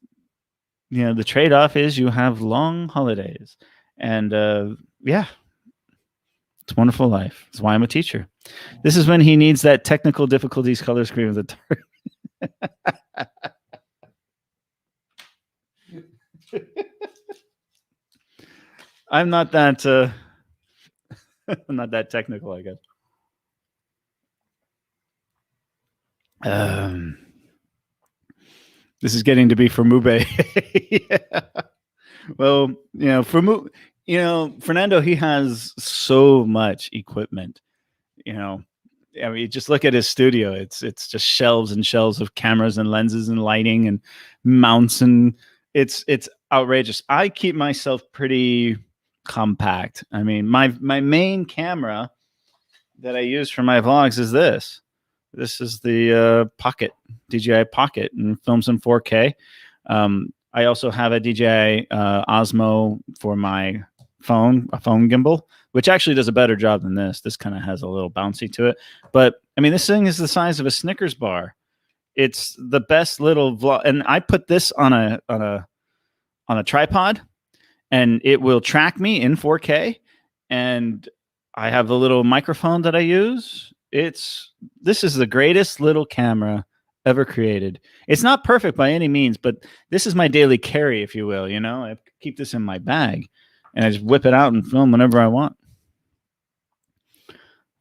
the trade-off is you have long holidays. And yeah, it's a wonderful life. That's why I'm a teacher. This is when he needs that technical difficulties color screen of the dark. I'm not that I'm not that technical, I guess. This is getting to be for Mube. Yeah. Well, Fernando, he has so much equipment. I mean, just look at his studio. It's just shelves and shelves of cameras and lenses and lighting and mounts, and it's outrageous. I keep myself pretty compact. I mean, my main camera that I use for my vlogs is this. This is the Pocket, DJI Pocket, and films in 4K. I also have a DJI Osmo for my phone, a phone gimbal, which actually does a better job than this. This kind of has a little bouncy to it. But, I mean, this thing is the size of a Snickers bar. It's the best little vlog. And I put this on a tripod, and it will track me in 4K. And I have the little microphone that I use. This is the greatest little camera ever created. It's not perfect by any means, but this is my daily carry, if you will. You know, I keep this in my bag, and I just whip it out and film whenever I want.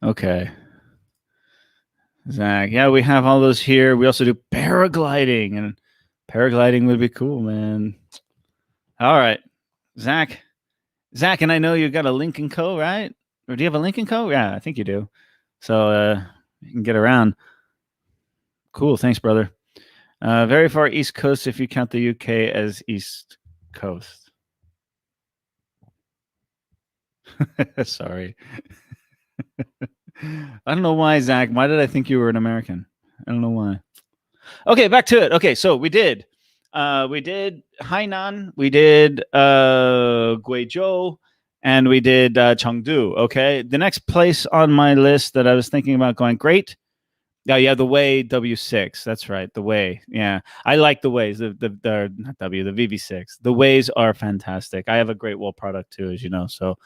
Okay. Zach, yeah, we have all those here. We also do paragliding, and paragliding would be cool, man. All right, Zach, and I know you got a Lincoln Co, right? Or do you have a Lincoln Co? Yeah, I think you do. So you can get around. Cool, thanks, brother. Very far East Coast if you count the UK as East Coast. Sorry. I don't know why, Zach. Why did I think you were an American? I don't know why. Okay, back to it. Okay, so we did Hainan, we did Guizhou, and we did Chengdu. Okay, the next place on my list that I was thinking about going, great. Yeah, the Way W6. That's right, the Way. Yeah, I like the Ways. The not W, the VV6. The Ways are fantastic. I have a Great Wall product too, as you know. So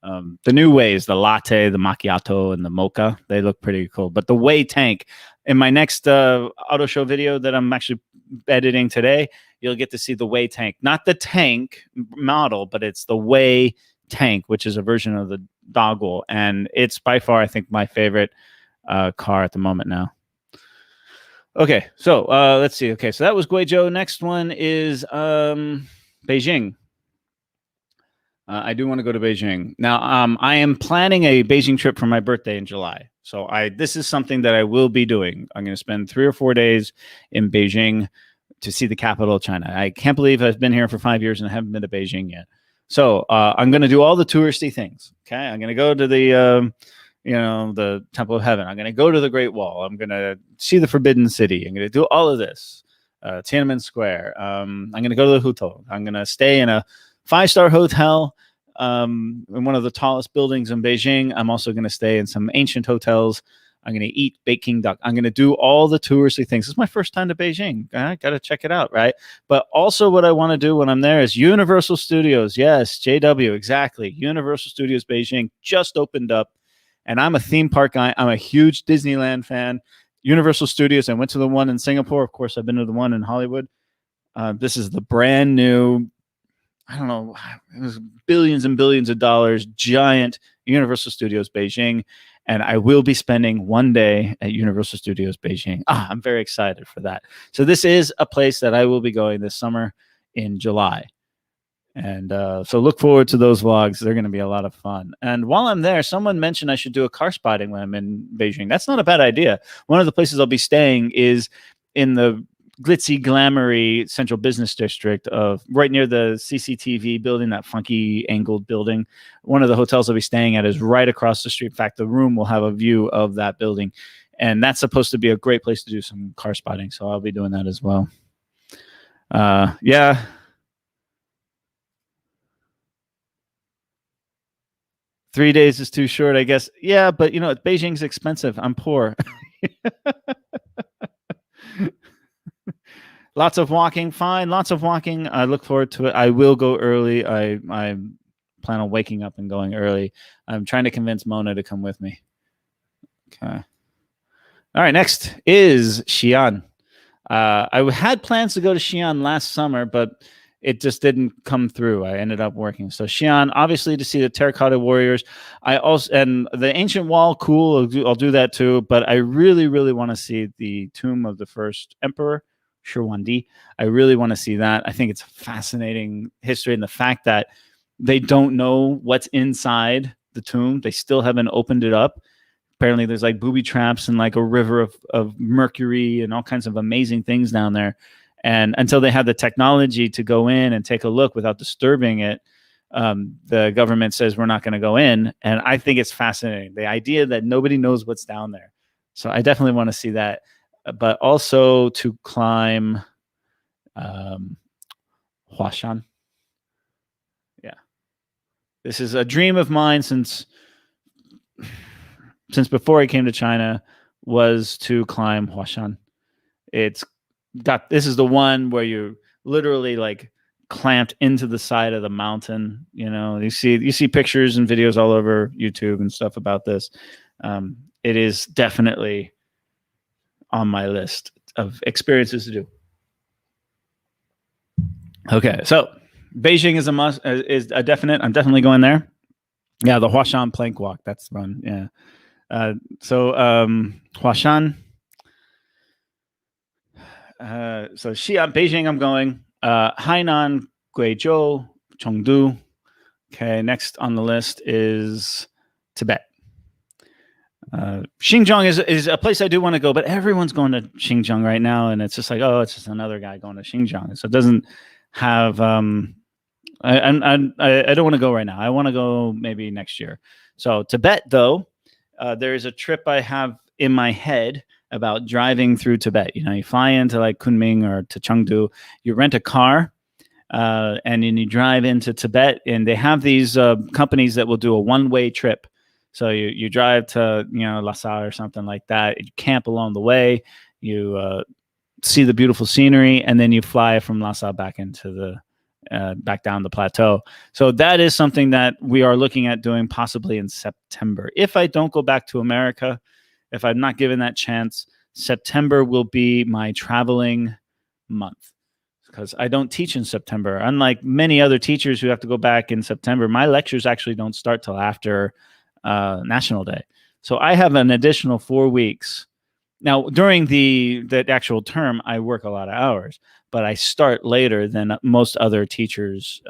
the new Ways, the latte, the macchiato, and the mocha, they look pretty cool. But the Way tank, in my next auto show video that I'm actually editing today, you'll get to see the Way tank. Not the tank model, but it's the Way tank, which is a version of the Doggle. And it's by far, I think, my favorite car at the moment now. Okay, so let's see. Okay, so that was Guizhou. Next one is Beijing. I do want to go to Beijing. Now, I am planning a Beijing trip for my birthday in July. So this is something that I will be doing. I'm going to spend 3 or 4 days in Beijing to see the capital of China. I can't believe I've been here for 5 years and I haven't been to Beijing yet. So I'm going to do all the touristy things. Okay, I'm going to go to the the Temple of Heaven. I'm going to go to the Great Wall. I'm going to see the Forbidden City. I'm going to do all of this. Tiananmen Square. I'm going to go to the Hutou. I'm going to stay in a 5-star hotel in one of the tallest buildings in Beijing. I'm also going to stay in some ancient hotels. I'm going to eat baking duck. I'm going to do all the touristy things. This is my first time to Beijing. I got to check it out, right? But also what I want to do when I'm there is Universal Studios. Yes, JW, exactly. Universal Studios Beijing just opened up. And I'm a theme park guy. I'm a huge Disneyland fan. Universal Studios. I went to the one in Singapore. Of course, I've been to the one in Hollywood. This is the brand new, I don't know, it was billions and billions of dollars, giant Universal Studios Beijing. And I will be spending 1 day at Universal Studios Beijing. I'm very excited for that. So this is a place that I will be going this summer in July. And so look forward to those vlogs. They're going to be a lot of fun. And while I'm there, someone mentioned I should do a car spotting when I'm in Beijing. That's not a bad idea. One of the places I'll be staying is in the glitzy, glamoury central business district of right near the CCTV building, that funky angled building. One of the hotels I'll be staying at is right across the street. In fact, the room will have a view of that building. And that's supposed to be a great place to do some car spotting. So I'll be doing that as well. Yeah. 3 days is too short, I guess. Yeah, but Beijing's expensive. I'm poor. Lots of walking, fine. Lots of walking. I look forward to it. I will go early. I plan on waking up and going early. I'm trying to convince Mona to come with me. Okay. All right, next is Xi'an. I had plans to go to Xi'an last summer, but it just didn't come through. I ended up working. So Xi'an, obviously, to see the terracotta warriors. And the ancient wall, cool. I'll do that too. But I really, really want to see the tomb of the first emperor, Shirwandi. I really want to see that. I think it's fascinating history, and the fact that they don't know what's inside the tomb. They still haven't opened it up. Apparently, there's like booby traps and like a river of mercury and all kinds of amazing things down there. And until they have the technology to go in and take a look without disturbing it, the government says we're not going to go in. And I think it's fascinating, the idea that nobody knows what's down there. So I definitely want to see that, but also to climb Huashan. Yeah, this is a dream of mine since before I came to China, was to climb Huashan. This is the one where you're literally like clamped into the side of the mountain. You see pictures and videos all over YouTube and stuff about this. It is definitely on my list of experiences to do. Okay, so Beijing is a must, is a definite. I'm definitely going there. Yeah, the Huashan plank walk. That's fun. Yeah. Huashan. So Xi'an, Beijing, I'm going. Hainan, Guizhou, Chengdu. Okay, next on the list is Tibet. Xinjiang is a place I do want to go, but everyone's going to Xinjiang right now, and it's just like, oh, it's just another guy going to Xinjiang. So it doesn't have. I don't want to go right now. I want to go maybe next year. So Tibet, though, there is a trip I have in my head about driving through Tibet. You know, you fly into like Kunming or to Chengdu, you rent a car, and then you drive into Tibet, and they have these companies that will do a one-way trip. So you drive to, you know, Lhasa or something like that. You camp along the way. You see the beautiful scenery, and then you fly from Lhasa back into the back down the plateau. So that is something that we are looking at doing possibly in September. If I don't go back to America, if I'm not given that chance, September will be my traveling month, because I don't teach in September. Unlike many other teachers who have to go back in September, my lectures actually don't start till after National Day. So I have an additional 4 weeks. Now, during the actual term, I work a lot of hours, but I start later than most other teachers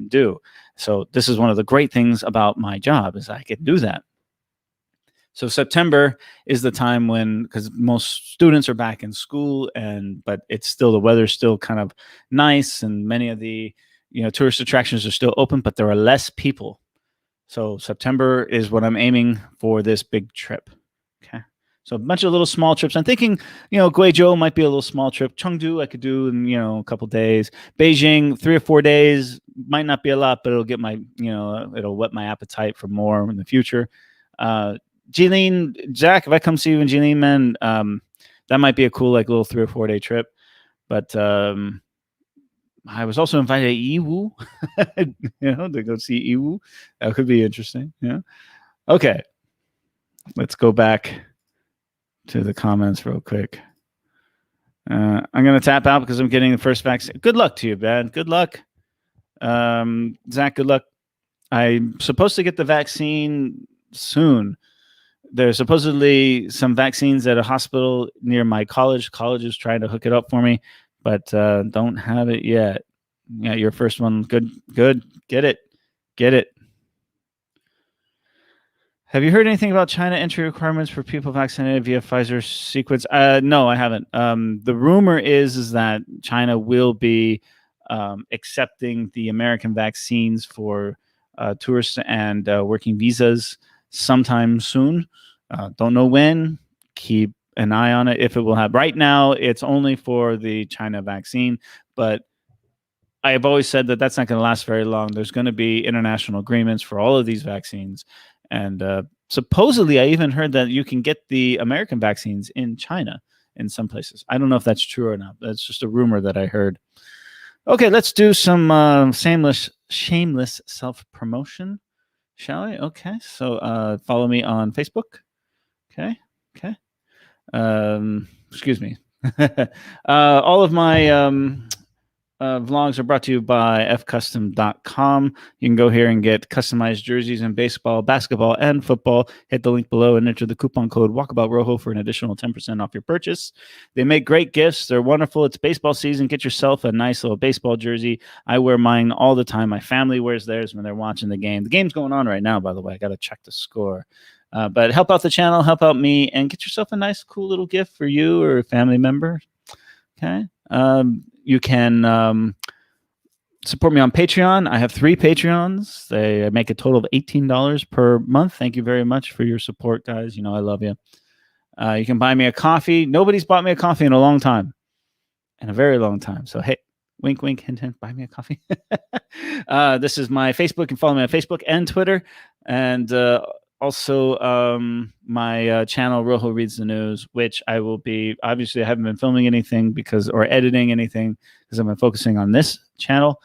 do. So this is one of the great things about my job, is I can do that. So September is the time when, because most students are back in school, but it's still, the weather's still kind of nice, and many of the, you know, tourist attractions are still open, but there are less people. So September is what I'm aiming for this big trip. Okay. So a bunch of little small trips. I'm thinking, you know, Guizhou might be a little small trip. Chengdu I could do in, you know, a couple days. Beijing, 3 or 4 days, might not be a lot, but it'll get my, you know, it'll whet my appetite for more in the future. Jilin, Zach, if I come see you in Jilin, man, that might be a cool, like, little 3 or 4 day trip. But I was also invited to Yiwu, you know, to go see Yiwu. That could be interesting. Yeah. Okay. Let's go back to the comments real quick. I'm going to tap out because I'm getting the first vaccine. Good luck to you, man. Good luck. Zach, good luck. I'm supposed to get the vaccine soon. There's supposedly some vaccines at a hospital near my college. College is trying to hook it up for me, but don't have it yet. Yeah, your first one. Good. Get it. Have you heard anything about China entry requirements for people vaccinated via Pfizer sequence? No, I haven't. The rumor is that China will be accepting the American vaccines for tourists and working visas sometime soon. Don't know when. Keep an eye on it if it will have. Right now, it's only for the China vaccine, but I have always said that that's not going to last very long. There's going to be international agreements for all of these vaccines. And supposedly, I even heard that you can get the American vaccines in China in some places. I don't know if that's true or not. That's just a rumor that I heard. Okay, let's do some shameless self-promotion, shall we? Okay, so follow me on Facebook. Okay. Excuse me. All of my vlogs are brought to you by fcustom.com. You can go here and get customized jerseys in baseball, basketball, and football. Hit the link below and enter the coupon code WalkaboutRojo for an additional 10% off your purchase. They make great gifts. They're wonderful. It's baseball season. Get yourself a nice little baseball jersey. I wear mine all the time. My family wears theirs when they're watching the game. The game's going on right now, by the way. I got to check the score. But help out the channel, help out me, and get yourself a nice, cool little gift for you or a family member. Okay. You can support me on Patreon. I have 3 Patreons. They make a total of $18 per month. Thank you very much for your support, guys. You know I love you. You can buy me a coffee. Nobody's bought me a coffee in a long time. In a very long time. So, hey, wink, wink, hint, hint, buy me a coffee. This is my Facebook. You can follow me on Facebook and Twitter. And also my channel, Rojo Reads the News, which I will be, obviously I haven't been filming anything or editing anything because I've been focusing on this channel.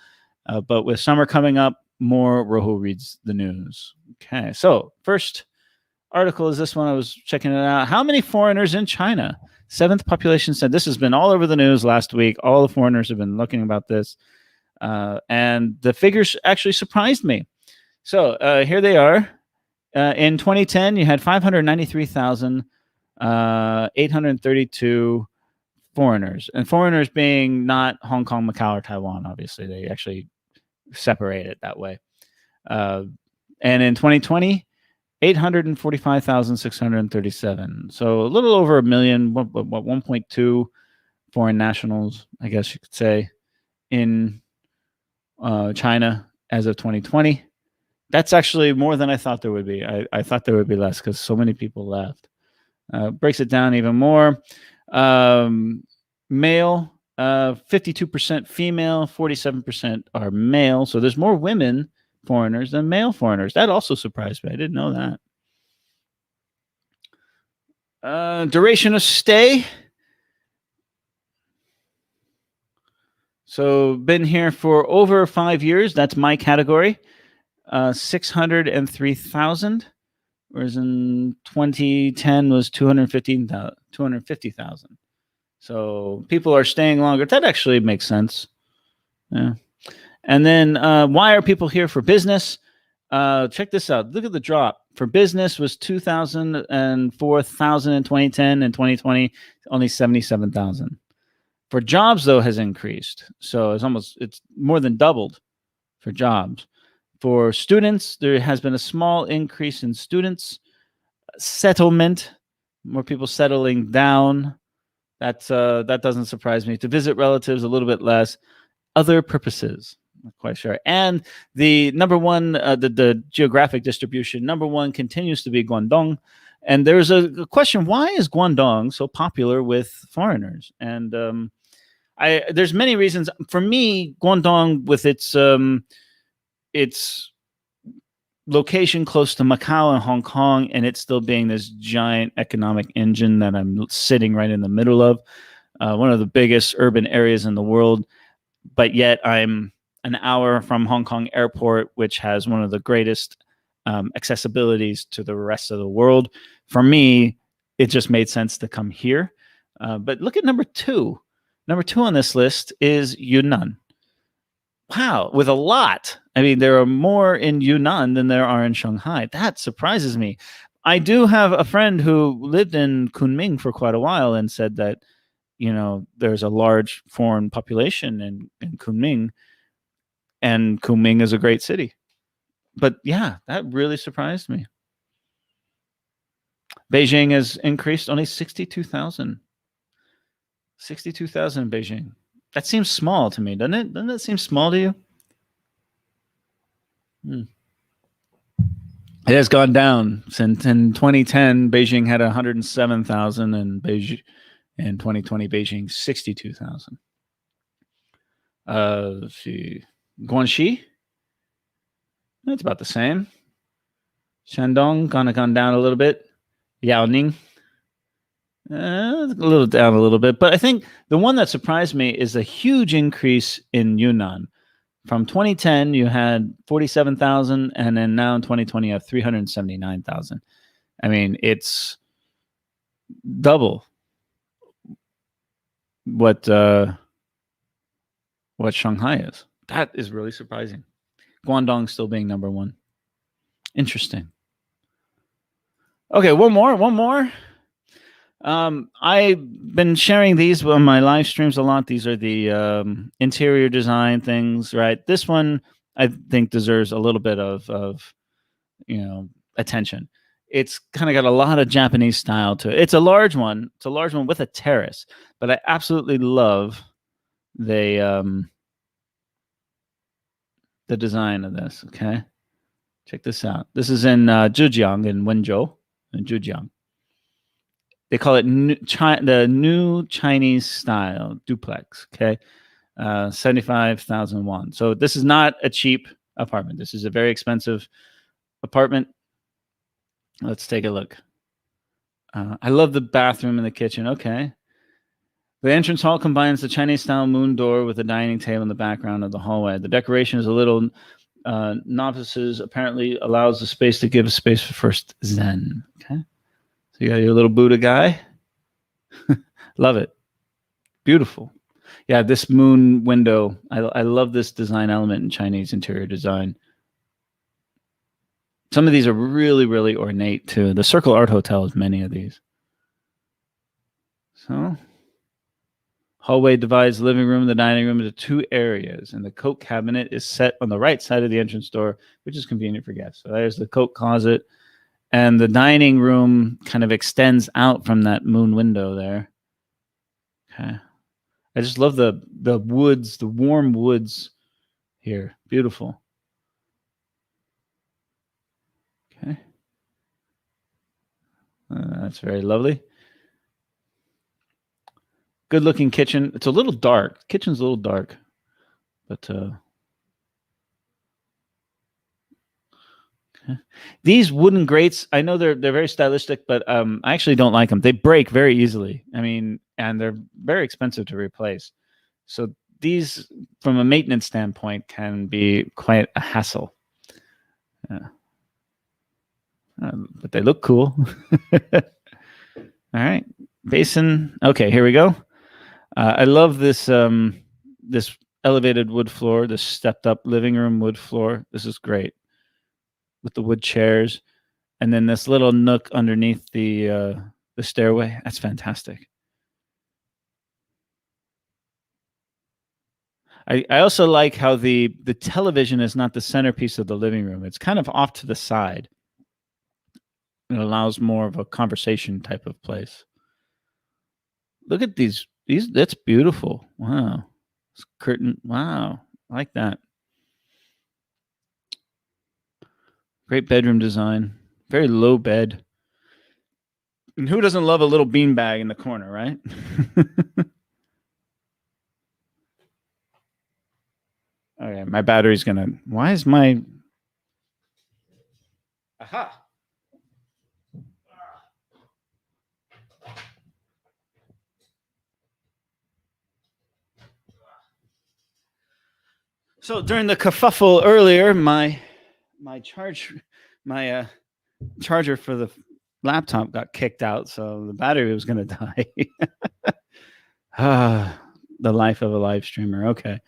But with summer coming up, more Rojo Reads the News. Okay, so first article is this one. I was checking it out. How many foreigners in China Seventh population center. This has been all over the news last week. All the foreigners have been looking about this. And the figures actually surprised me. So here they are. In 2010, you had 593,832 foreigners, and foreigners being not Hong Kong, Macau, or Taiwan. Obviously, they actually separate it that way. And in 2020, 845,637. So a little over a million, 1.2 foreign nationals, I guess you could say, in China as of 2020. That's actually more than I thought there would be. I thought there would be less because so many people left. Breaks it down even more. Male, 52% female, 47% are male. So there's more women foreigners than male foreigners. That also surprised me. I didn't know that. Duration of stay. So been here for over 5 years. That's my category. 603,000, whereas in 2010 was 250,000. So people are staying longer. That actually makes sense. Yeah. And then why are people here for business? Check this out. Look at the drop. For business was 2,004,000 in 2010, and 2020 only 77,000. For jobs, though, has increased. So it's more than doubled for jobs. For students, there has been a small increase in students. Settlement, more people settling down. That doesn't surprise me. To visit relatives, a little bit less. Other purposes, not quite sure. And the number one, the geographic distribution, number one continues to be Guangdong. And there's a question: why is Guangdong so popular with foreigners? And there's many reasons. For me, Guangdong, with its location close to Macau and Hong Kong, and it still being this giant economic engine that I'm sitting right in the middle of, one of the biggest urban areas in the world, but yet I'm an hour from Hong Kong airport, which has one of the greatest accessibilities to the rest of the world. For me, it just made sense to come here. But look at number two. Number two on this list is Yunnan. Wow, with a lot. I mean, there are more in Yunnan than there are in Shanghai. That surprises me. I do have a friend who lived in Kunming for quite a while and said that, there's a large foreign population in Kunming, and Kunming is a great city. But yeah, that really surprised me. Beijing has increased only 62,000. 62,000 in Beijing. That seems small to me, doesn't it? Doesn't that seem small to you? It has gone down since in 2010. Beijing had 107,000, and Beijing in 2020, Beijing 62,000. Let's see, Guangxi. That's about the same. Shandong gone down a little bit. Yaoning. A little down a little bit, but I think the one that surprised me is a huge increase in Yunnan. From 2010, you had 47,000, and then now in 2020, you have 379,000. I mean, it's double what Shanghai is. That is really surprising. Guangdong still being number one. Interesting. Okay, one more. I've been sharing these on my live streams a lot. These are the interior design things, right? This one I think deserves a little bit of attention. It's kind of got a lot of Japanese style to it. It's a large one. It's a large one with a terrace, but I absolutely love the design of this. Okay, check this out. This is in Zhejiang, in Wenzhou, in Zhejiang. They call it the new Chinese style duplex. Okay, 75,000 won. So this is not a cheap apartment. This is a very expensive apartment. Let's take a look. I love the bathroom and the kitchen. Okay. The entrance hall combines the Chinese-style moon door with a dining table in the background of the hallway. The decoration is a little novices. Apparently allows the space to give space for first Zen. Okay. So you got your little Buddha guy. Love it. Beautiful. Yeah, this moon window. I love this design element in Chinese interior design. Some of these are really, really ornate too. The Circle Art Hotel has many of these. So, hallway divides the living room and the dining room into two areas, and the coat cabinet is set on the right side of the entrance door, which is convenient for guests. So there's the coat closet, and the dining room kind of extends out from that moon window there. Okay. I just love the woods, the warm woods here. Beautiful. Okay. That's very lovely. Good looking kitchen. It's a little dark. Kitchen's a little dark, but okay. These wooden grates, I know they're very stylistic, but I actually don't like them. They break very easily. I mean, and they're very expensive to replace. So these, from a maintenance standpoint, can be quite a hassle. But they look cool. All right, basin. Okay, here we go. I love this this elevated wood floor, this stepped up living room wood floor. This is great with the wood chairs, and then this little nook underneath the stairway. That's fantastic. I also like how the television is not the centerpiece of the living room. It's kind of off to the side. It allows more of a conversation type of place. Look at these. That's beautiful. Wow. This curtain. Wow. I like that. Great bedroom design. Very low bed. And who doesn't love a little beanbag in the corner, right? Okay, my battery's gonna. Why is my? Aha. So during the kerfuffle earlier, my charger for the laptop got kicked out, so the battery was going to die. The life of a live streamer. Okay.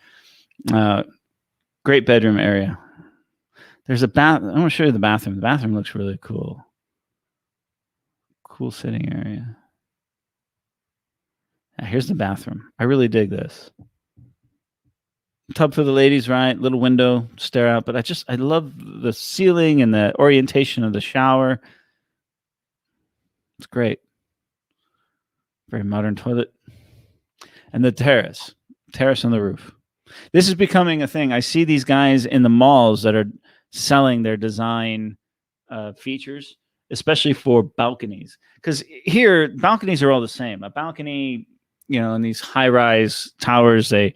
Great bedroom area. There's a bath. I want to show you the bathroom. The bathroom looks really cool. Cool sitting area. Here's the bathroom. I really dig this. Tub for the ladies, right? Little window, stare out. But I love the ceiling and the orientation of the shower. It's great. Very modern toilet. And the terrace on the roof. This is becoming a thing. I see these guys in the malls that are selling their design features, especially for balconies. Because here, balconies are all the same. A balcony, in these high-rise towers, they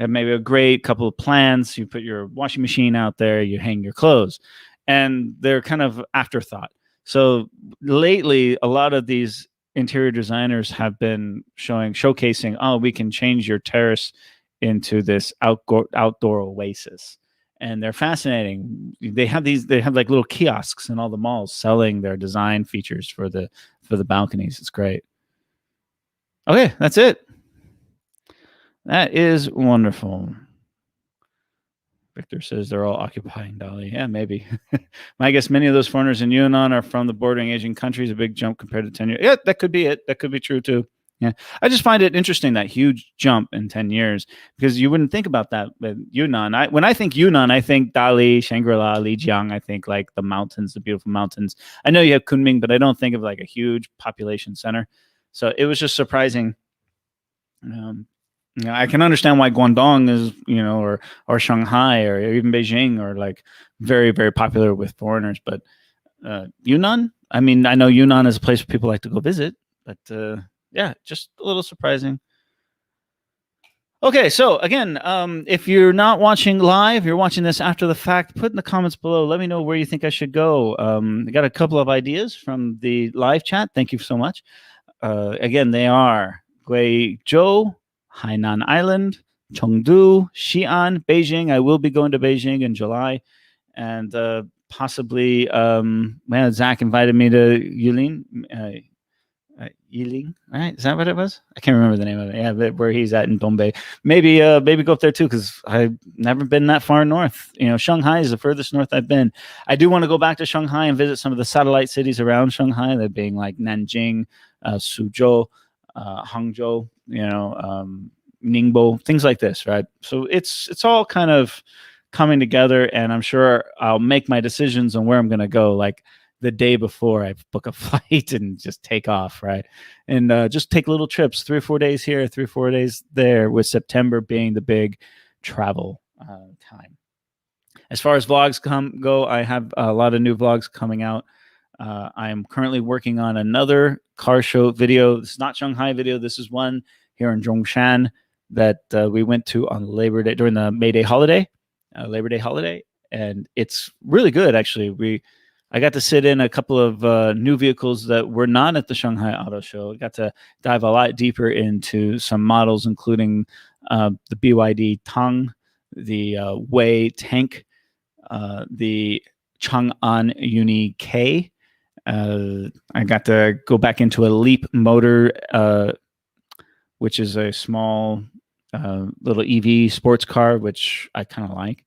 have maybe a great couple of plants. You put your washing machine out there, you hang your clothes, and they're kind of afterthought. So lately, a lot of these interior designers have been showcasing, oh, we can change your terrace into this outdoor oasis. And they're fascinating. They have like little kiosks in all the malls selling their design features for the balconies. It's great. Okay, that's it. That is wonderful. Victor says they're all occupying Dali. Yeah, maybe. I guess many of those foreigners in Yunnan are from the bordering Asian countries, a big jump compared to 10 years. Yeah, that could be it. That could be true too. Yeah. I just find it interesting, that huge jump in 10 years, because you wouldn't think about that with Yunnan. When I think Yunnan, I think Dali, Shangri-La, Lijiang. I think like the mountains, the beautiful mountains. I know you have Kunming, but I don't think of like a huge population center. So it was just surprising. I can understand why Guangdong is, or Shanghai or even Beijing are like very, very popular with foreigners. But Yunnan, I mean, I know Yunnan is a place where people like to go visit, but yeah, just a little surprising. Okay, so again, if you're not watching live, you're watching this after the fact, put in the comments below. Let me know where you think I should go. I got a couple of ideas from the live chat. Thank you so much. Again, they are Guizhou, Hainan Island, Chengdu, Xi'an, Beijing. I will be going to Beijing in July, and possibly, Zach invited me to Yulin. Yiling, right? Is that what it was? I can't remember the name of it. Yeah, where he's at in Dongbei. Maybe go up there too, because I've never been that far north. Shanghai is the furthest north I've been. I do want to go back to Shanghai and visit some of the satellite cities around Shanghai, that being like Nanjing, Suzhou, Hangzhou, Ningbo, things like this, right? So it's all kind of coming together, and I'm sure I'll make my decisions on where I'm going to go, like the day before I book a flight and just take off, right? And just take little trips, 3 or 4 days here, 3 or 4 days there, with September being the big travel time. As far as vlogs go, I have a lot of new vlogs coming out. I am currently working on another car show video. This is not Shanghai video. This is one here in Zhongshan that we went to on Labor Day, during the May Day holiday, Labor Day holiday. And it's really good, actually. I got to sit in a couple of new vehicles that were not at the Shanghai Auto Show. I got to dive a lot deeper into some models, including the BYD Tang, the Wei Tank, the Chang'an Uni K. I got to go back into a Leap motor, which is a small little EV sports car, which I kind of like.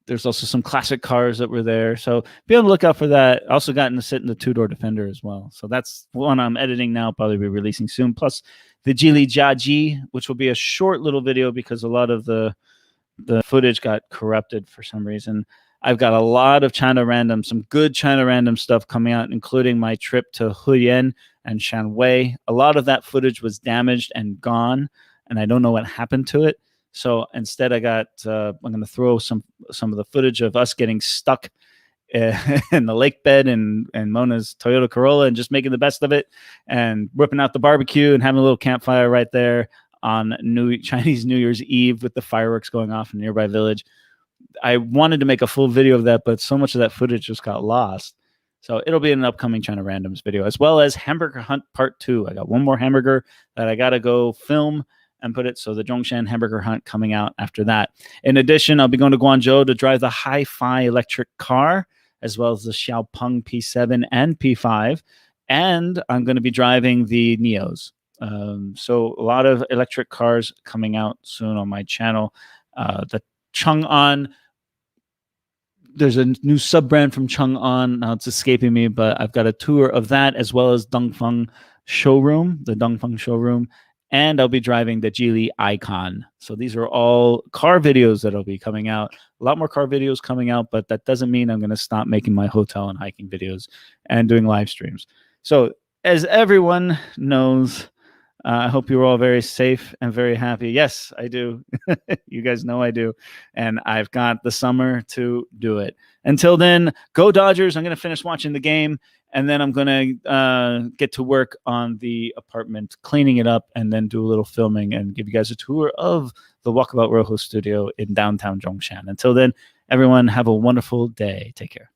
There's also some classic cars that were there, so be on the lookout for that. Also gotten to sit in the two-door Defender as well, so that's one I'm editing now, probably be releasing soon. Plus the Geely Jiaji, which will be a short little video because a lot of the footage got corrupted for some reason. I've got a lot of China Random, some good China Random stuff coming out, including my trip to Huyen and Shanwei. A lot of that footage was damaged and gone, and I don't know what happened to it. So instead, I'm going to throw some of the footage of us getting stuck in the lake bed and Mona's Toyota Corolla, and just making the best of it, and whipping out the barbecue and having a little campfire right there on Chinese New Year's Eve with the fireworks going off in a nearby village. I wanted to make a full video of that, but so much of that footage just got lost. So it'll be in an upcoming China Randoms video, as well as Hamburger Hunt Part 2. I got one more hamburger that I got to go film and put it. So the Zhongshan Hamburger Hunt coming out after that. In addition, I'll be going to Guangzhou to drive the Hi-Fi electric car, as well as the Xiaopeng P7 and P5. And I'm going to be driving the Neos. So a lot of electric cars coming out soon on my channel. The Chang'an, there's a new sub-brand from Chang'an. Now it's escaping me, but I've got a tour of that, as well as Dongfeng showroom, the Dongfeng showroom. And I'll be driving the Geely Icon. So these are all car videos that'll be coming out. A lot more car videos coming out, but that doesn't mean I'm going to stop making my hotel and hiking videos and doing live streams. So as everyone knows, I hope you're all very safe and very happy. Yes, I do. You guys know I do. And I've got the summer to do it. Until then, go Dodgers. I'm going to finish watching the game, and then I'm going to get to work on the apartment, cleaning it up, and then do a little filming and give you guys a tour of the Walkabout Rojo studio in downtown Zhongshan. Until then, everyone, have a wonderful day. Take care.